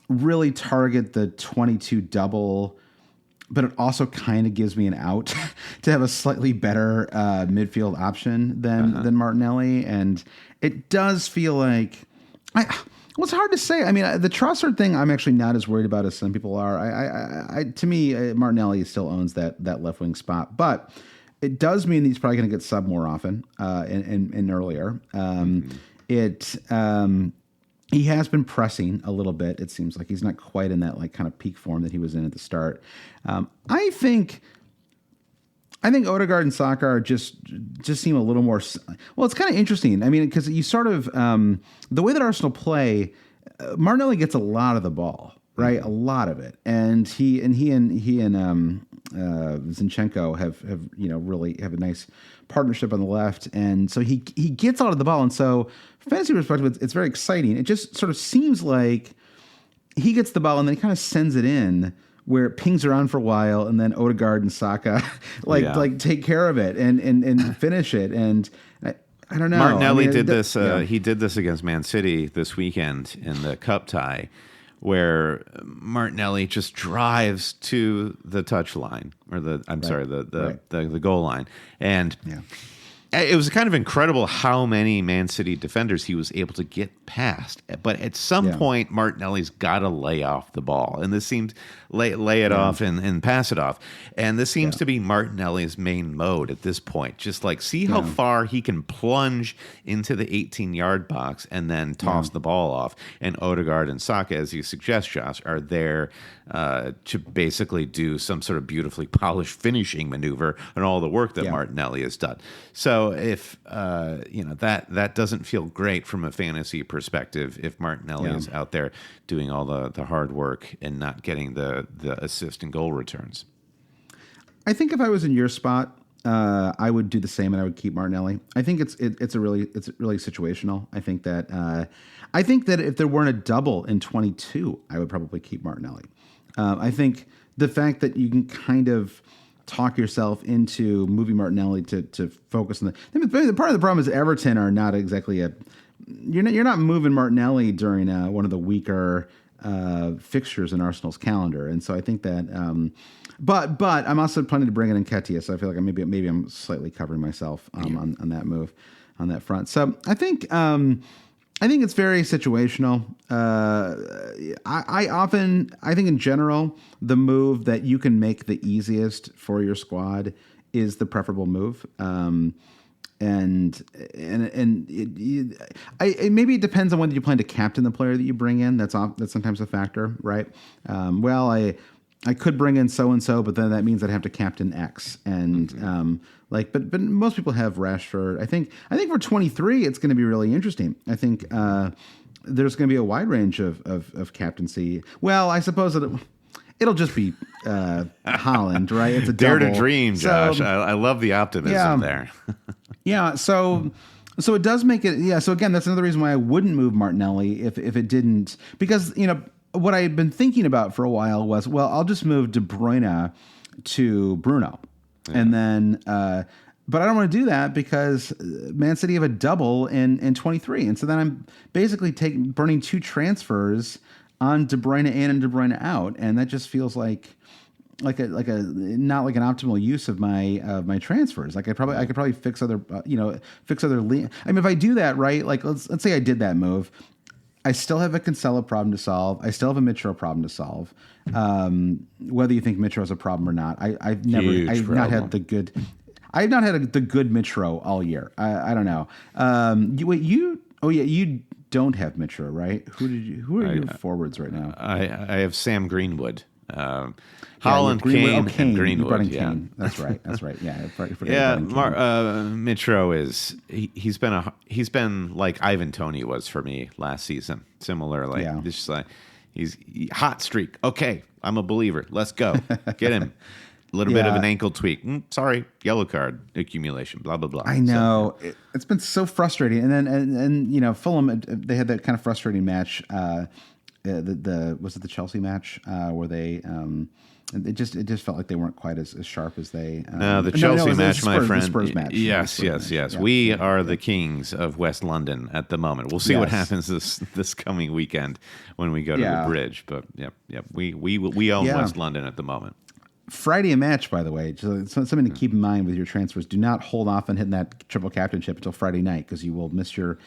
really target the 22 double but it also kind of gives me an out to have a slightly better midfield option than Martinelli. And it does feel like well, it's hard to say. I mean, the Trossard thing, I'm actually not as worried about as some people are. To me, Martinelli still owns that left wing spot, but it does mean that he's probably going to get subbed more often and earlier. He has been pressing a little bit. It seems like he's not quite in that like kind of peak form that he was in at the start. I think Odegaard and Saka are just seem a little more. Well, it's kind of interesting. I mean, because you sort of the way that Arsenal play, Martinelli gets a lot of the ball, right? A lot of it, and he and Zinchenko have really have a nice partnership on the left, and so he gets a lot of the ball, and so from fantasy perspective, it's very exciting. It just sort of seems like he gets the ball and then he kind of sends it in, where it pings around for a while, and then Odegaard and Saka like take care of it and finish it. And I don't know. Martinelli did this. He did this against Man City this weekend in the cup tie, where Martinelli just drives to the touch line or the goal line, and it was kind of incredible how many Man City defenders he was able to get past. But at some point, Martinelli's got to lay off the ball, and this seems lay it off and pass it off. And this seems to be Martinelli's main mode at this point. Just like see how far he can plunge into the 18-yard box and then toss the ball off. And Odegaard and Saka, as you suggest, Josh, are there to basically do some sort of beautifully polished finishing maneuver and all the work that Martinelli has done. So if that doesn't feel great from a fantasy perspective, if Martinelli is out there doing all the hard work and not getting the assist and goal returns. I think if I was in your spot, I would do the same, and I would keep Martinelli. I think it's really situational. I think that if there weren't a double in 22, I would probably keep Martinelli. I think the fact that you can kind of talk yourself into moving Martinelli to focus on the part of the problem is Everton are not exactly you're not moving Martinelli during one of the weaker fixtures in Arsenal's calendar, and so I think that. But I'm also planning to bring in Nketiah, so I feel like maybe I'm slightly covering myself on that move on that front. So I think it's very situational. I think in general, the move that you can make the easiest for your squad is the preferable move. Maybe it depends on whether you plan to captain the player that you bring in. That's sometimes a factor, right? I could bring in so and so, but then that means I'd have to captain X, and but most people have Rashford. I think for 23, it's going to be really interesting. I think there's going to be a wide range of captaincy. Well, I suppose it'll just be Haaland, right? It's a dare double. To dream, Josh. So, I love the optimism there. So it does make it. Yeah. So again, that's another reason why I wouldn't move Martinelli if it didn't, because what I had been thinking about for a while was, well, I'll just move De Bruyne to Bruno, and then. But I don't want to do that because Man City have a double in 23, and so then I'm basically burning two transfers on De Bruyne in and De Bruyne out, and that just feels like a not like an optimal use of my transfers. Like I could probably fix other I mean, if I do that right, like let's say I did that move, I still have a Cancelo problem to solve. I still have a Mitro problem to solve. Whether you think Mitro is a problem or not, I've not had the good Mitro all year. I don't know. You don't have Mitro, right? Who are your forwards right now? I have Sam Greenwood. Haaland, Kane, and Greenwood. Yeah, Kane. That's right. Yeah, Mitro is he's been like Ivan Toney was for me last season. Similar, just like he's hot streak. Okay, I'm a believer. Let's go. Get him. A little bit of an ankle tweak. Sorry, yellow card accumulation. Blah blah blah. I know it's been so frustrating. And then Fulham, they had that kind of frustrating match. Was it the Chelsea match where they it just felt like they weren't quite as sharp as they. The Chelsea match, my friend. The Spurs match. Yes. Yeah, we are the kings of West London at the moment. We'll see what happens this coming weekend when we go to the Bridge. But we own West London at the moment. Friday a match, by the way. So something to keep in mind with your transfers. Do not hold off on hitting that triple captainship until Friday night because you will miss your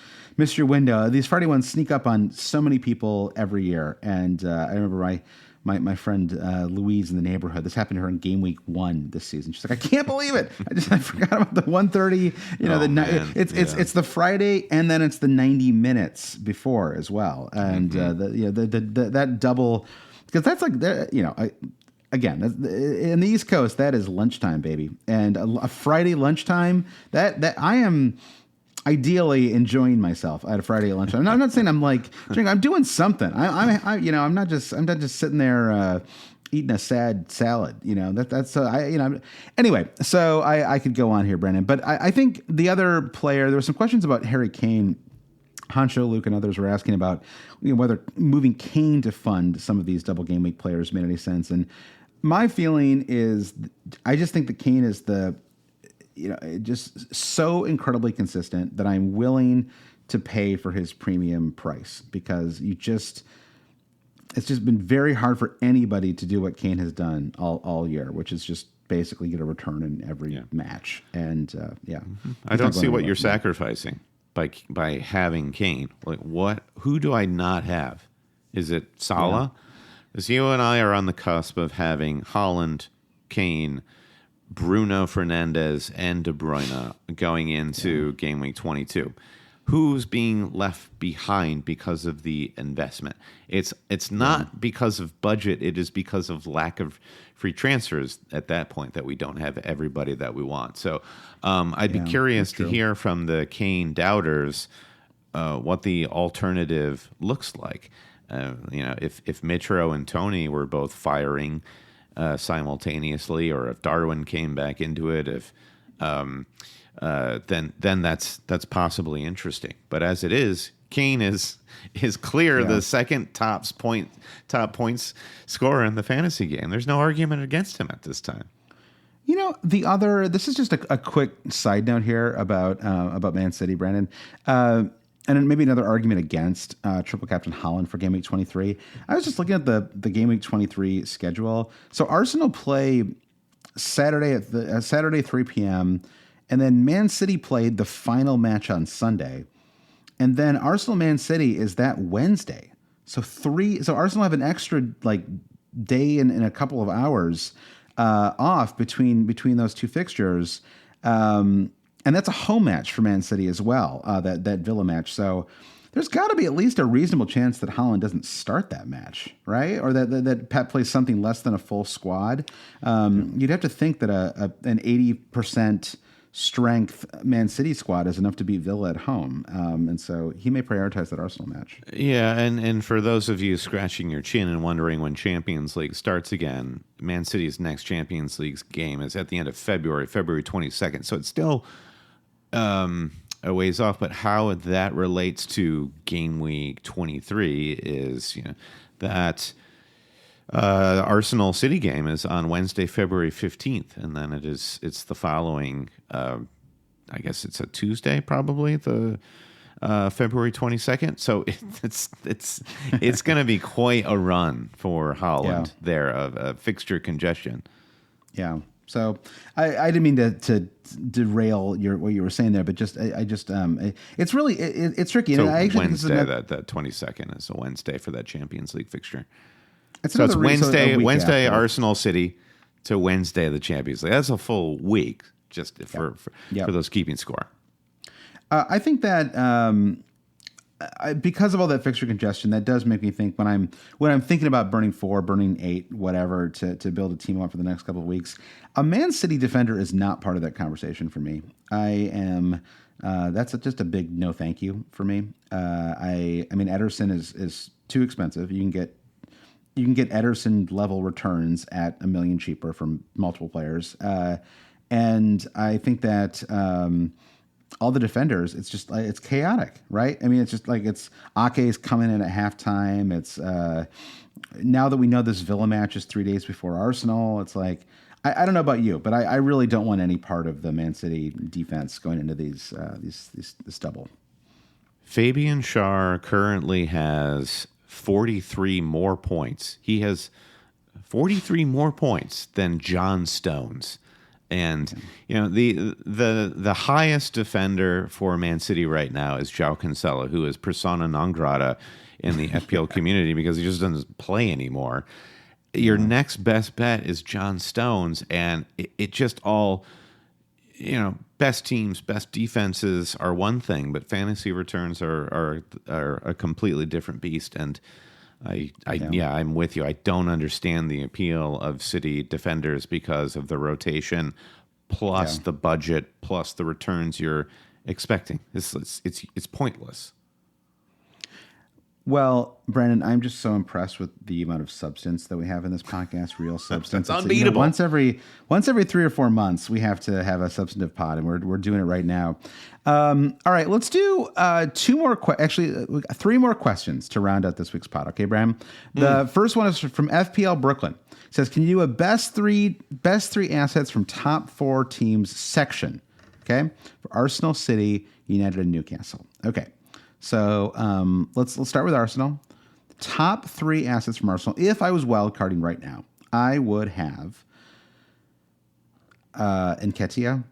window. These Friday ones sneak up on so many people every year. And I remember my friend Louise in the neighborhood. This happened to her in game week 1 this season. She's like, I can't believe it. I forgot about the 1:30. It's the Friday and then it's the 90 minutes before as well. And that double, because that's like again, in the East Coast, that is lunchtime, baby. And a Friday lunchtime, that I am ideally enjoying myself at a Friday at lunchtime. I'm not saying I'm like drinking. I'm doing something. I'm not just sitting there eating a sad salad. Anyway. So I could go on here, Brandon. But I think the other player, there were some questions about Harry Kane. Hancho, Luke, and others were asking about whether moving Kane to fund some of these double game week players made any sense. And my feeling is, I just think that Kane is just so incredibly consistent that I'm willing to pay for his premium price, because it's just been very hard for anybody to do what Kane has done all year, which is just basically get a return in every match. And I don't see what you're sacrificing by having Kane. Like, who do I not have? Is it Salah? Because you and I are on the cusp of having Haaland, Kane, Bruno Fernandes, and De Bruyne going into game week 22. Who's being left behind because of the investment? It's not because of budget. It is because of lack of free transfers at that point that we don't have everybody that we want. So I'd be curious to hear from the Kane doubters what the alternative looks like. If Mitro and Tony were both firing simultaneously, or if Darwin came back into it, then that's possibly interesting. But as it is, Kane is clear the second top points scorer in the fantasy game. There's no argument against him at this time. This is just a quick side note here about Man City, Brandon. And maybe another argument against triple captain Haaland for game week 23. I was just looking at the game week 23 schedule. So Arsenal play Saturday Saturday 3 p.m. and then Man City played the final match on Sunday, and then Arsenal Man City is that Wednesday. So Arsenal have an extra day and a couple of hours off between those two fixtures. And that's a home match for Man City as well, that Villa match. So there's got to be at least a reasonable chance that Haaland doesn't start that match, right? Or that Pep plays something less than a full squad. You'd have to think that an 80% strength Man City squad is enough to beat Villa at home. And so he may prioritize that Arsenal match. Yeah, and for those of you scratching your chin and wondering when Champions League starts again, Man City's next Champions League game is at the end of February 22nd. So it's still a ways off, but how that relates to game week 23 is that Arsenal City game is on Wednesday, February 15th, and then it's the following. I guess it's a Tuesday, probably the February 22nd. So it's going to be quite a run for Haaland there of fixture congestion. Yeah. So I didn't mean to derail what you were saying there, but it's really it's tricky. So and I actually Wednesday, that 22nd is a Wednesday for that Champions League fixture. So it's Wednesday Arsenal City to Wednesday the Champions League. That's a full week just for those keeping score. I think that because of all that fixture congestion, that does make me think when I'm thinking about burning 4, burning 8, whatever to build a team up for the next couple of weeks, a Man City defender is not part of that conversation for me. I am that's just a big no thank you for me. I mean Ederson is too expensive. You can get Ederson level returns at $1 million cheaper from multiple players, and I think that. All the defenders, it's chaotic, right? I mean, it's just it's Ake's coming in at halftime. It's now that we know this Villa match is 3 days before Arsenal. It's I don't know about you, but I really don't want any part of the Man City defense going into this double. Fabian Schär currently has 43 more points. He has 43 more points than John Stones. And the highest defender for Man City right now is João Cancelo, who is persona non grata in the FPL community because he just doesn't play anymore. Your next best bet is John Stones, and it just all, best teams, best defenses are one thing, but fantasy returns are a completely different beast. And I'm with you. I don't understand the appeal of City defenders because of the rotation, plus the budget, plus the returns you're expecting. It's pointless. Well, Brandon, I'm just so impressed with the amount of substance that we have in this podcast. Real substance. It's unbeatable. Once every 3 or 4 months, we have to have a substantive pod, and we're doing it right now. All right, let's do 3 more questions to round out this week's pod. Okay, Bram. The first one is from FPL Brooklyn. It says, "Can you do a best three assets from top 4 teams section?" Okay, for Arsenal, City, United, and Newcastle. Okay. So let's start with Arsenal. Top 3 assets from Arsenal. If I was wildcarding right now, I would have Nketiah.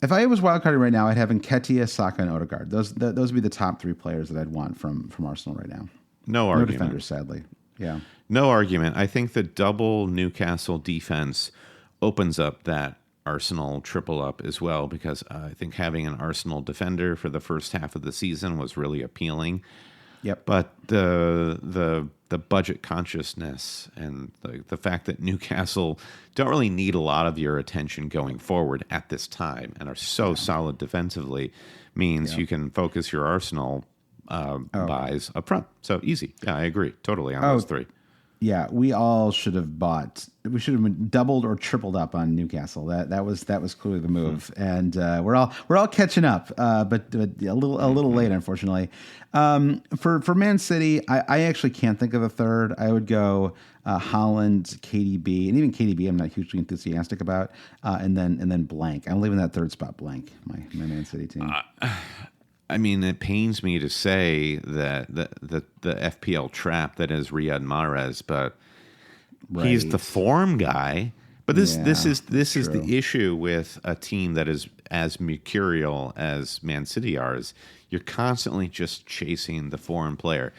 If I was wildcarding right now, I'd have Nketiah, Saka, and Odegaard. Those would be the top 3 players that I'd want from Arsenal right now. No argument. No defenders, sadly. Yeah. No argument. I think the double Newcastle defense opens up that Arsenal triple up as well, because I think having an Arsenal defender for the first half of the season was really appealing. Yep. But the budget consciousness and the fact that Newcastle don't really need a lot of your attention going forward at this time and are so solid defensively means you can focus your Arsenal buys up front. So easy. Yeah, I agree totally on those 3. Yeah, we all should have bought. We should have been doubled or tripled up on Newcastle. That was clearly the move, and we're all catching up, but a little late, unfortunately. For Man City, I actually can't think of a third. I would go Haaland, KDB, and even KDB I'm not hugely enthusiastic about, and then blank. I'm leaving that third spot blank. My Man City team. I mean, it pains me to say that the FPL trap that is Riyad Mahrez, but he's the form guy. But this is the issue with a team that is as mercurial as Man City are. Is you're constantly just chasing the foreign player.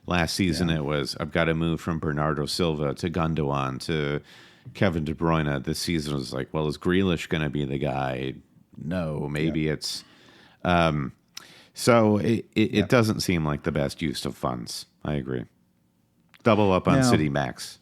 Last season it was, I've got to move from Bernardo Silva to Gundogan to Kevin De Bruyne. This season was like, well, is Grealish going to be the guy? No, maybe it's. So it doesn't seem like the best use of funds. I agree. Double up on City Max.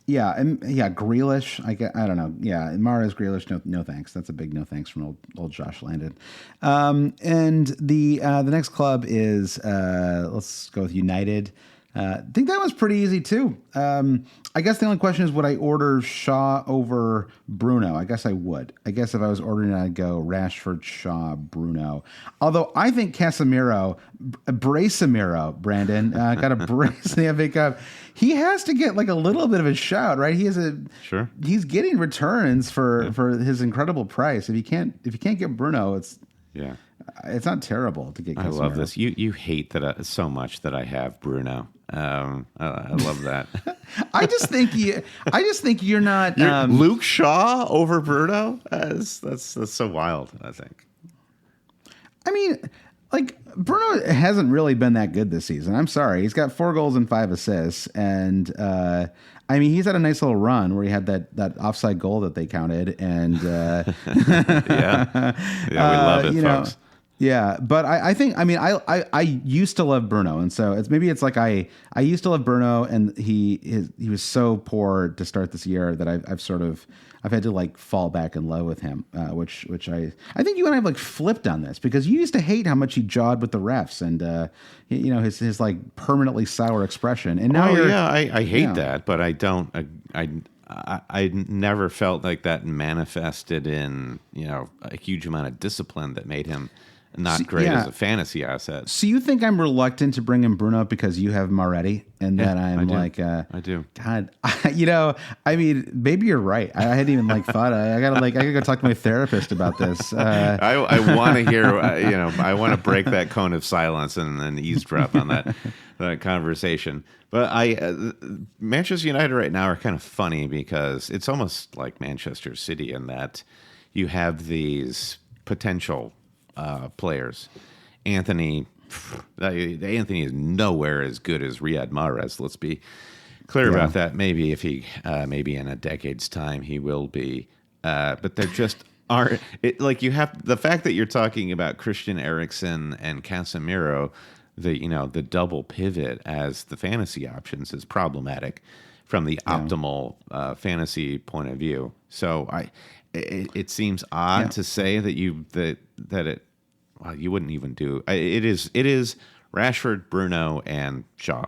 Yeah, Grealish. I don't know. Yeah, Mahrez, Grealish. No thanks. That's a big no thanks from old Josh Landon. And the next club is let's go with United. I think that was pretty easy too. I guess the only question is, would I order Shaw over Bruno? I guess I would. I guess if I was ordering, I'd go Rashford, Shaw, Bruno. Although I think Casemiro, Brandon, got a brace in the FA Cup. He has to get like a little bit of a shout, right? He's getting returns for his incredible price. If you can't get Bruno, it's not terrible to get Casemiro. I love this. You hate that so much that I have Bruno. I love that. I just think you're not Luke Shaw over Bruno. That's so wild. I think. I mean, like, Bruno hasn't really been that good this season. I'm sorry. He's got 4 goals and 5 assists, and I mean, he's had a nice little run where he had that offside goal that they counted, and we love it, folks. Yeah, but I think, I mean, I used to love Bruno, and so it's like I used to love Bruno, and he was so poor to start this year that I've had to like fall back in love with him, which I think you and I have like flipped on this, because you used to hate how much he jawed with the refs and his like permanently sour expression, and now I hate that, but I don't. I never felt like that manifested in a huge amount of discipline that made him not great as a fantasy asset. So you think I'm reluctant to bring in Bruno because you have him already, and then I'm I do. God, I mean, maybe you're right. I hadn't even thought. I gotta go talk to my therapist about this. I want to hear. I want to break that cone of silence and then eavesdrop on that conversation. But Manchester United right now are kind of funny because it's almost like Manchester City in that you have these potential players. Anthony is nowhere as good as Riyad Mahrez. Let's be clear about that. Maybe if he, maybe in a decade's time, he will be. But there just aren't. You have the fact that you're talking about Christian Eriksen and Casemiro. The double pivot as the fantasy options is problematic from the optimal fantasy point of view. So it seems odd to say that you wouldn't even do it. Is Rashford, Bruno, and Shaw.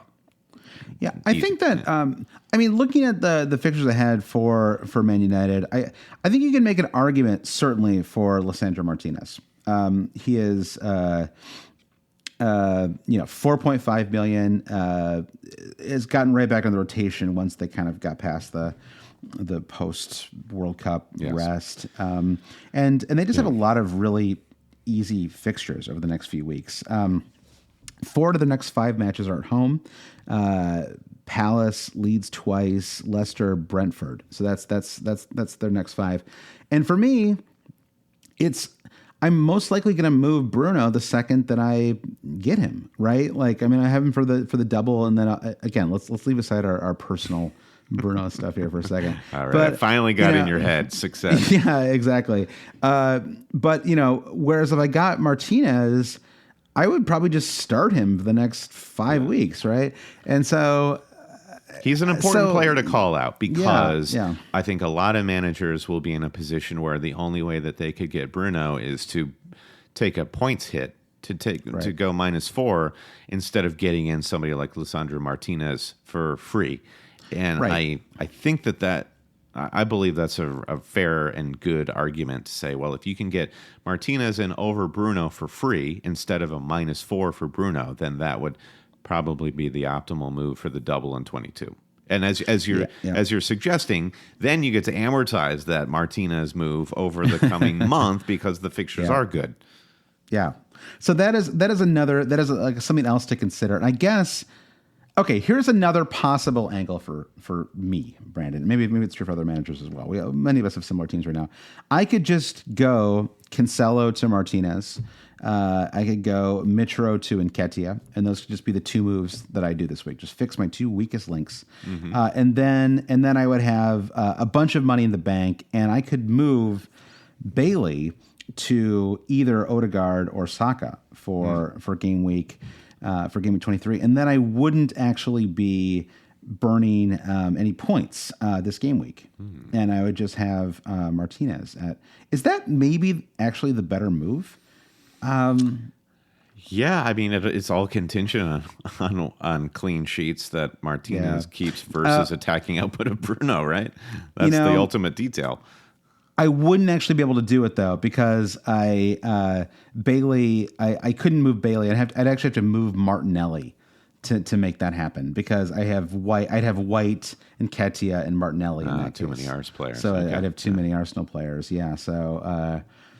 Yeah, I think that looking at the fixtures ahead for Man United, I think you can make an argument certainly for Lisandro Martinez. He is 4.5 million, has gotten right back on the rotation once they kind of got past the post World Cup rest. And they just have a lot of really easy fixtures over the next few weeks. 4 of the next 5 matches are at home. Palace, Leeds twice, Leicester, Brentford. So that's their next 5. And for me, I'm most likely going to move Bruno the second that I get him, right? I have him for the double, and then again, let's leave aside our personal Bruno stuff here for a second. All right, but, finally got in your head. Success. Yeah, exactly. But whereas if I got Martinez, I would probably just start him for the next 5 weeks, right? And so he's an important player to call out because I think a lot of managers will be in a position where the only way that they could get Bruno is to take a points hit to go -4 instead of getting in somebody like Lisandro Martinez for free. And I think that I believe that's a fair and good argument to say, well, if you can get Martinez in over Bruno for free instead of a -4 for Bruno, then that would probably be the optimal move for the double in 22. And as you're suggesting, then you get to amortize that Martinez move over the coming month because the fixtures are good. Yeah. So that is something else to consider. And I guess, okay, here's another possible angle for me, Brandon. Maybe it's true for other managers as well. Many of us have similar teams right now. I could just go Cancelo to Martinez. I could go Mitro to Nketiah, and those could just be the 2 moves that I do this week. Just fix my 2 weakest links, and then I would have a bunch of money in the bank, and I could move Bailey to either Odegaard or Saka for game week 23, and then I wouldn't actually be burning any points this game week, and I would just have Martinez at. Is that maybe actually the better move? Yeah, I mean it's all contingent on clean sheets that Martinez keeps versus attacking output of Bruno, right? That's the ultimate detail. I wouldn't actually be able to do it though because Bailey. I couldn't move Bailey. I'd actually have to move Martinelli to make that happen because I'd have White and Nketiah and Martinelli in that too case. many Ars players. So I'd have too many Arsenal players. Yeah.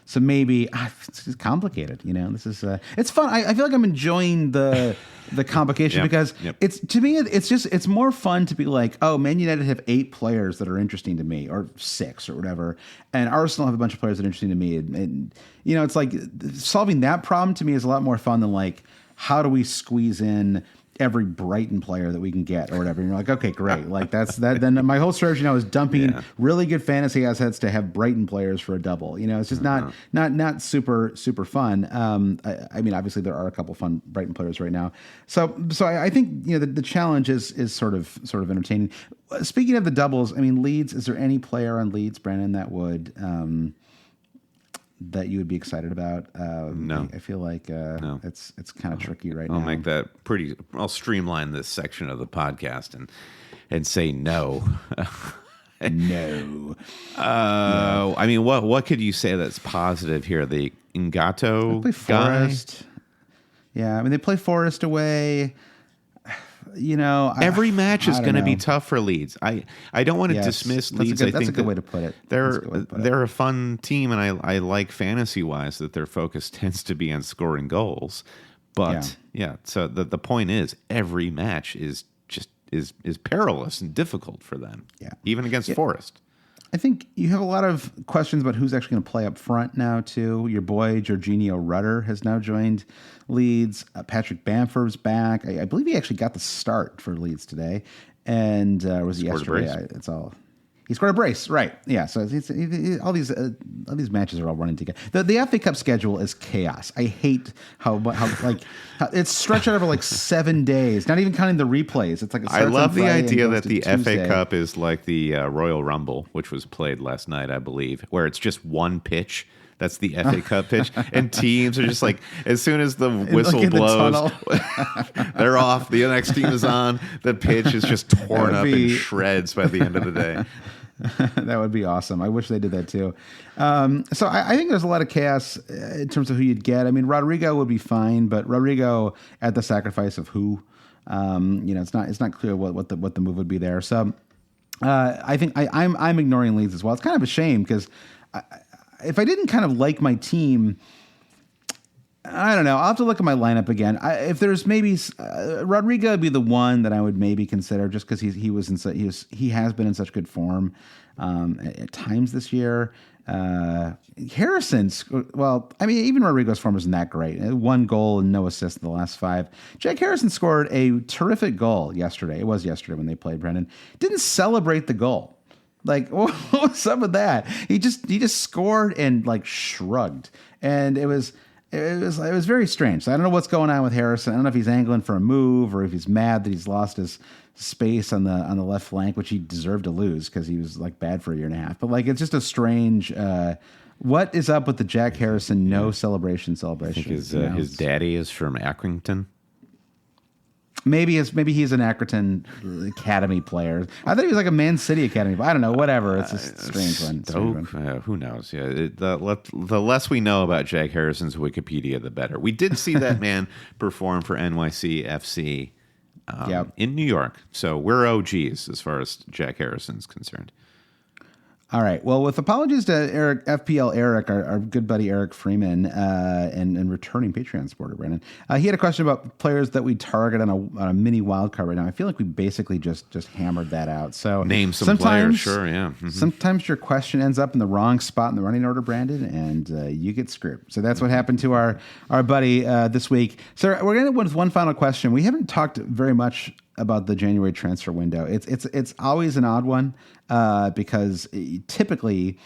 So maybe it's complicated. This is it's fun. I feel like I'm enjoying the complication because it's to me it's more fun to be like, oh, Man United have 8 players that are interesting to me, or 6 or whatever, and Arsenal have a bunch of players that are interesting to me. And it's like solving that problem to me is a lot more fun than like how do we squeeze in every Brighton player that we can get or whatever. And you're like, okay, great. Like that's that. Then my whole strategy now is dumping really good fantasy assets to have Brighton players for a double. It's just not super fun. I mean, obviously there are a couple fun Brighton players right now. So I think the challenge is sort of entertaining. Speaking of the doubles, I mean, Leeds. Is there any player on Leeds, Brandon, that would that you would be excited about? No, I feel like no. It's kind of tricky right now. I'll make that I'll streamline this section of the podcast and say no. No. I mean, what could you say that's positive here? The Ngato They play guy? Forest. Yeah, I mean, they play Forest away. Every match is I don't going to be know. tough for Leeds. I don't want to Yes, dismiss that's a Leeds. good- I that's think a good that way to put it. They're That's a good way to put it. they're a fun team, and I like fantasy wise that their focus tends to be on scoring goals. But so the point is, every match is just is perilous and difficult for them. Yeah. Even against Forest. I think you have a lot of questions about who's actually going to play up front now, too. Your boy, Jorginho Rudder, has now joined Leeds. Patrick Bamford's back. I believe he actually got the start for Leeds today. And was it Scored a yesterday? brace. He scored a brace, right? Yeah. So all these matches are all running together. The FA Cup schedule is chaos. I hate how it's stretched out over like 7 days. Not even counting the replays. It's like it I starts love on the Friday and idea goes that to the Tuesday. FA Cup is like the Royal Rumble, which was played last night, I believe, where it's just one pitch. That's the FA Cup pitch. And teams are just like, as soon as the whistle in the blows, tunnel. they're off. The next team is on. The pitch is just torn up in be- shreds by the end of the day. That would be awesome. I wish they did that too. So I think there's a lot of chaos in terms of who you'd get. I mean, Rodrigo would be fine, but Rodrigo at the sacrifice of who? It's not clear what the move would be there. So I think I'm ignoring Leeds as well. It's kind of a shame because if I didn't kind of like my team, I don't know. I'll have to look at my lineup again. If there's maybe Rodrigo would be the one that I would maybe consider, just because he has been in such good form at times this year. Harrison's even Rodrigo's form isn't that great. 1 goal and no assist in the last 5. Jack Harrison scored a terrific goal yesterday. It was yesterday when they played, Brendan. Didn't celebrate the goal. Like, what was up with that? He just scored and like shrugged, and it was very strange. So I don't know what's going on with Harrison. I don't know if he's angling for a move or if he's mad that he's lost his space on the left flank, which he deserved to lose because he was like bad for a year and a half. But like, it's just a strange. What is up with the Jack Harrison celebration? I think his daddy is from Accrington. Maybe he's an Accrington Academy player. I thought he was like a Man City Academy. But I don't know. Whatever. It's a strange one. Who knows? Yeah, the less we know about Jack Harrison's Wikipedia, the better. We did see that man perform for NYCFC in New York, so we're OGs as far as Jack Harrison's concerned. All right. Well, with apologies to FPL Eric, our good buddy Eric Freeman, and returning Patreon supporter Brendan, he had a question about players that we target on a mini wildcard right now. I feel like we basically just hammered that out. So name some players, sure, yeah. Mm-hmm. Sometimes your question ends up in the wrong spot in the running order, Brandon, and you get screwed. So that's what happened to our buddy this week. So we're going to end with one final question. We haven't talked very much about the January transfer window. It's always an odd one because typically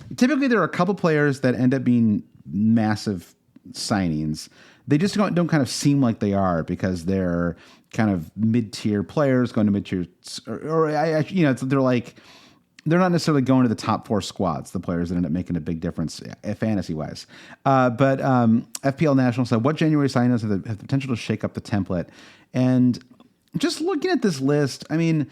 there are a couple players that end up being massive signings. They just don't kind of seem like they are because they're kind of mid-tier players going to mid-tier, they're not necessarily going to the top 4 squads, the players that end up making a big difference fantasy-wise. But FPL National said, what January signings have the potential to shake up the template? And just looking at this list, I mean,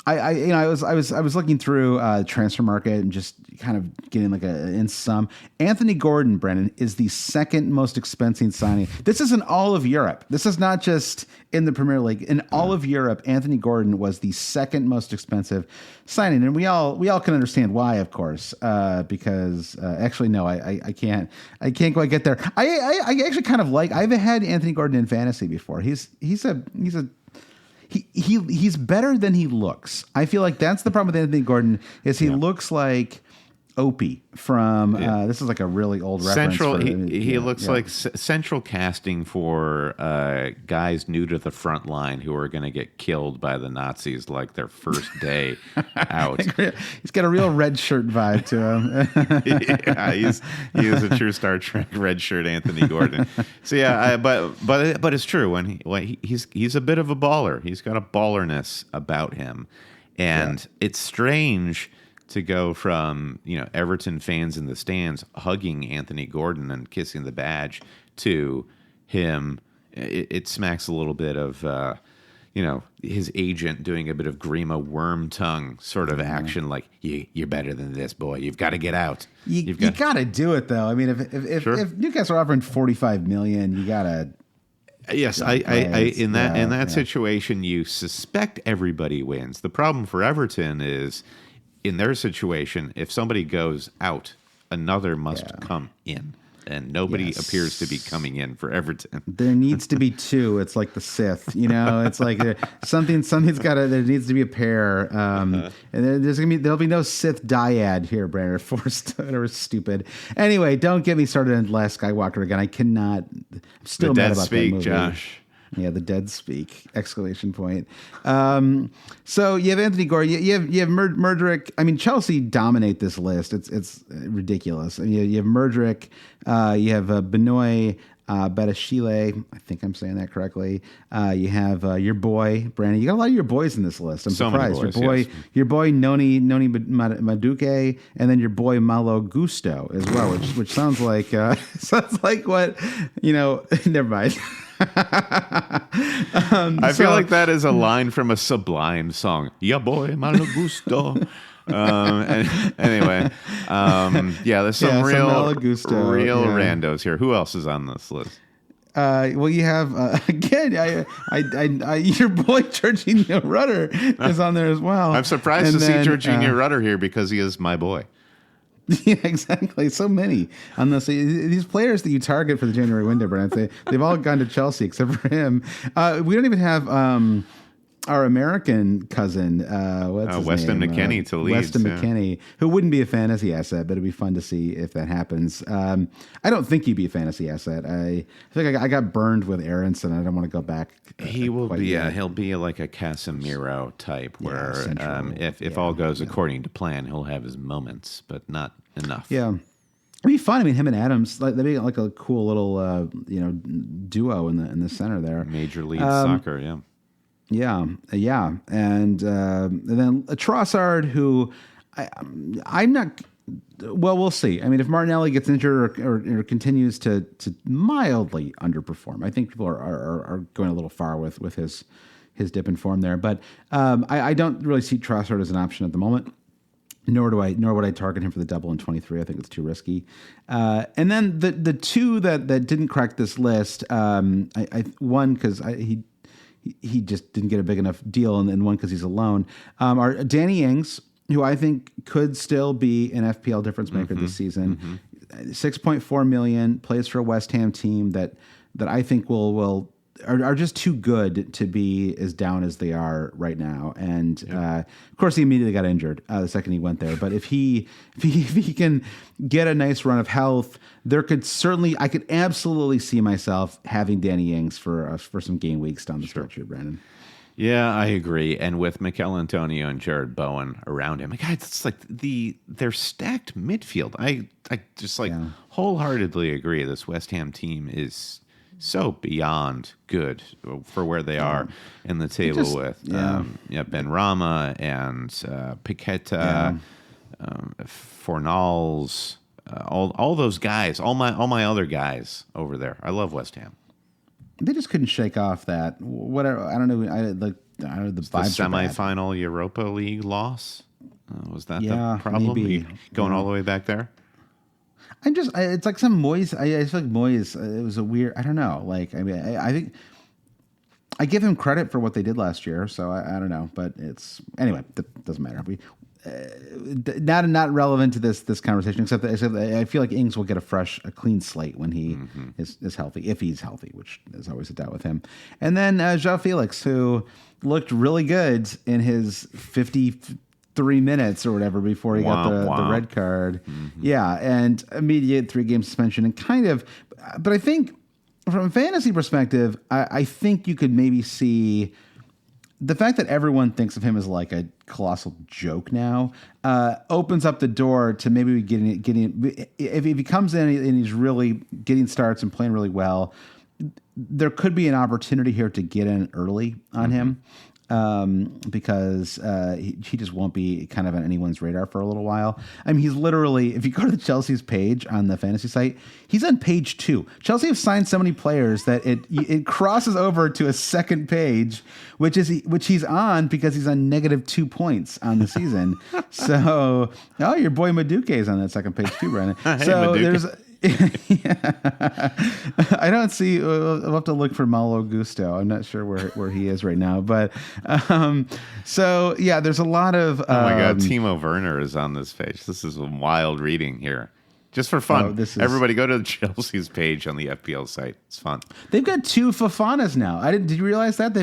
I was looking through transfer market and just kind of getting in sum. Anthony Gordon, Brennan, is the second most expensive signing. This is in all of Europe. This is not just in the Premier League. In all of Europe, Anthony Gordon was the second most expensive signing, and we all can understand why, of course. Because actually, no, I can't quite get there. I actually kind of I've had Anthony Gordon in fantasy before. He's better than he looks. I feel like that's the problem with Anthony Gordon is he looks like Opie from this is like a really old reference. He looks like central casting for guys new to the front line who are going to get killed by the Nazis like their first day out. He's got a real red shirt vibe to him. Yeah, he is a true Star Trek red shirt Anthony Gordon. So yeah, but it's true when he's a bit of a baller. He's got a ballerness about him, and it's strange to go from Everton fans in the stands hugging Anthony Gordon and kissing the badge to him. It smacks a little bit of his agent doing a bit of Grima worm tongue sort of action, like you're better than this, boy. You've got to get out. You got to do it though. I mean, if Newcastle are offering $45 million, you got to. Yes, in that situation, you suspect everybody wins. The problem for Everton is, in their situation, if somebody goes out, another must come in. And nobody appears to be coming in for Everton. There needs to be two. It's like the Sith, It's like something's got to. There needs to be a pair. And there'll be no Sith dyad here, Brandon. Forced or stupid. Anyway, don't get me started on Last Skywalker again. I cannot. I'm still mad about that movie. Josh. Yeah, the dead speak! ! So you have Anthony Gordon, you have Murdrick. I mean, Chelsea dominate this list. It's ridiculous. I mean, you have Murdrick, you have Benoit Betashile. I think I'm saying that correctly. You have your boy Brandon. You got a lot of your boys in this list. I'm surprised. Boys, your boy Noni Maduke, and then your boy Malo Gusto as well, which sounds like what Never mind. I feel like that is a line from a Sublime song. Ya boy, malo gusto. Anyway, there's some real randos here. Who else is on this list? Well, you have again. Your boy Jorginho Rudder is on there as well. I'm surprised to see Jorginho Rudder here because he is my boy. Yeah, exactly. So many on this. These players that you target for the January window, Brandon, they've all gone to Chelsea except for him. We don't even have our American cousin, what's his Weston name? McKennie to Leeds. Weston McKennie, who wouldn't be a fantasy asset, but it'd be fun to see if that happens. I don't think he'd be a fantasy asset. I think I got burned with Aronson. I don't want to go back. He will be. He'll be like a Casemiro type, where if all goes according to plan, he'll have his moments, but not enough. Yeah. It'd be fun. I mean, him and Adams, they'd be like a cool little, duo in the center there. Major League Soccer, yeah. Yeah, and then Trossard, who I'm not. Well, we'll see. I mean, if Martinelli gets injured or continues to mildly underperform, I think people are going a little far with his dip in form there. But I don't really see Trossard as an option at the moment. Nor would I target him for the double in 23. I think it's too risky. And then the two that didn't crack this list, one because he just didn't get a big enough deal, and one because he's alone, are Danny Ings, who I think could still be an FPL difference maker this season. 6.4 million, plays for a West Ham team that I think are just too good to be as down as they are right now. And of course, he immediately got injured the second he went there. But if he can get a nice run of health, I could absolutely see myself having Danny Ings for some game weeks down the stretch here, Brandon. Yeah, I agree. And with Mikel Antonio and Jared Bowen around him, guys, it's like they're stacked midfield. I just wholeheartly agree. This West Ham team is so beyond good for where they are in the table with Ben Rama and Paqueta, Fornals, all those guys, all my other guys over there. I love West Ham. They just couldn't shake off that whatever. I don't know. The semifinal Europa League loss. Was that the problem? Maybe. Going all the way back there. It's like some Moyes. I feel like Moyes. It was a weird. I don't know. Like, I mean, I think I give him credit for what they did last year. So I don't know, but anyway. That doesn't matter. Not relevant to this conversation. Except that I feel like Ings will get a clean slate when he is healthy, if he's healthy, which is always a doubt with him. And then João Felix, who looked really good in his 53 minutes or whatever before he got the red card. Yeah, and immediate 3-game suspension and but I think from a fantasy perspective, I think you could maybe see the fact that everyone thinks of him as like a colossal joke now opens up the door to maybe getting if he comes in and he's really getting starts and playing really well, there could be an opportunity here to get in early on him. because he just won't be kind of on anyone's radar for a little while. I mean, he's literally, if you go to the Chelsea's page on the fantasy site, he's on page 2. Chelsea have signed so many players that it crosses over to a second page, which he's on because he's on -2 points on the season. So, your boy Madueke is on that second page too, Brandon. Hey, so Madueke. there's. I don't see. I'll have to look for Malo Gusto. I'm not sure where he is right now, but so yeah, there's a lot of. Oh my God, Timo Werner is on this page. This is some wild reading here. Just for fun. Everybody go to the Chelsea's page on the FPL site. It's fun. They've got 2 Fofanas now. Did you realize that?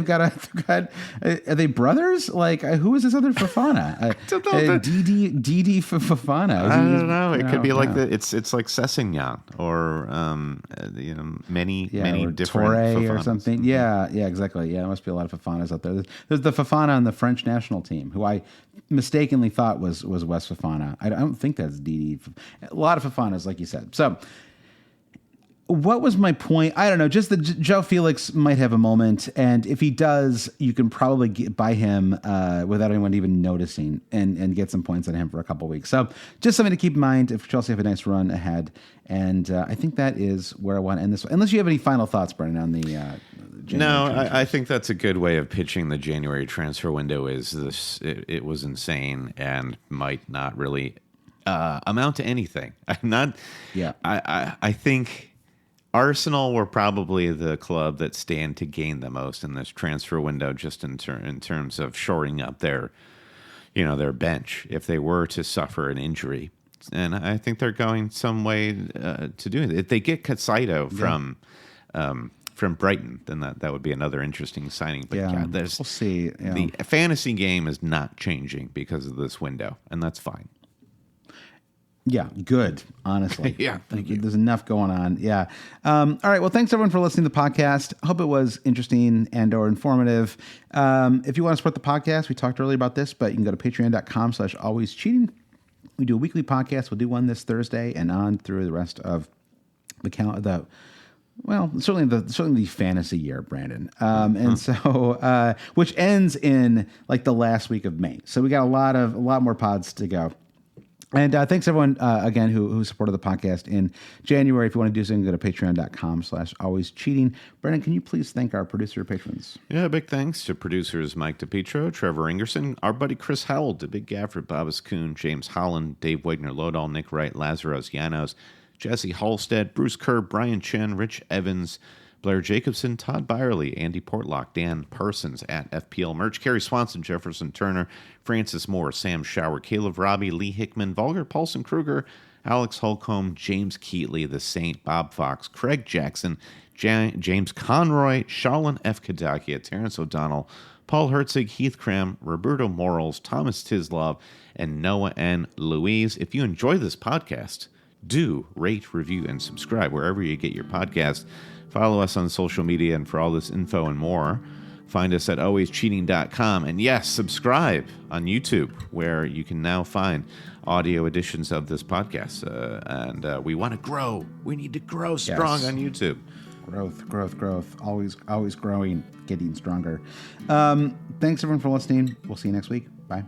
Are they brothers? Like, who is this other Fofana? Didi Fofana. I don't know. It could be like it's like Sessegnon or many or different Torre Fofanas. or something. Yeah, exactly. Yeah, there must be a lot of Fofanas out there. There's the Fofana on the French national team, who I mistakenly thought was Wes Fofana. I don't think that's Didi. A lot of Fofanas, like you said. So, what was my point? I don't know. Just that Joe Felix might have a moment, and if he does, you can probably buy him without anyone even noticing, and get some points on him for a couple weeks. So, just something to keep in mind if Chelsea have a nice run ahead. And I think that is where I want to end this. Unless you have any final thoughts, Brennan, on the January I think that's a good way of pitching the January transfer window. Is this? It was insane and might not really amount to anything. I'm not. Yeah. I think Arsenal were probably the club that stand to gain the most in this transfer window, just in terms of shoring up their bench if they were to suffer an injury. And I think they're going some way to do it. If they get Caicedo from Brighton, then that would be another interesting signing. But God, we'll see. Yeah. The fantasy game is not changing because of this window, and that's fine. Yeah, good, honestly. Yeah, thank you. There's enough going on. Yeah. All right. Well, thanks, everyone, for listening to the podcast. Hope it was interesting and or informative. If you want to support the podcast, we talked earlier about this, but you can go to patreon.com/alwayscheating. We do a weekly podcast. We'll do one this Thursday and on through the rest of the calendar. Certainly the fantasy year, Brandon. And so, which ends in like the last week of May. So we got a lot more pods to go. And thanks everyone again who supported the podcast in January. If you want to do something, go to patreon.com/alwayscheating. Brennan, can you please thank our producer patrons? Yeah, big thanks to producers Mike DePietro, Trevor Ingerson, our buddy Chris Howell, the Big Gafford, Babas Kuhn, James Holland, Dave Wagner Lodahl, Nick Wright, Lazaros Llanos, Jesse Halstead, Bruce Kerr, Brian Chen, Rich Evans, Blair Jacobson, Todd Byerly, Andy Portlock, Dan Parsons at FPL Merch, Kerry Swanson, Jefferson Turner, Francis Moore, Sam Shower, Caleb Robbie, Lee Hickman, Volker Paulson Kruger, Alex Holcomb, James Keatley, The Saint, Bob Fox, Craig Jackson, James Conroy, Shalin F. Kadakia, Terrence O'Donnell, Paul Herzig, Heath Cram, Roberto Morals, Thomas Tislov, and Noah N. Louise. If you enjoy this podcast, do rate, review, and subscribe wherever you get your podcast. Follow us on social media, and for all this info and more, find us at alwayscheating.com. And yes, subscribe on YouTube, where you can now find audio editions of this podcast. And we want to grow. We need to grow strong on YouTube. Growth. Always growing, getting stronger. Thanks everyone for listening. We'll see you next week. Bye.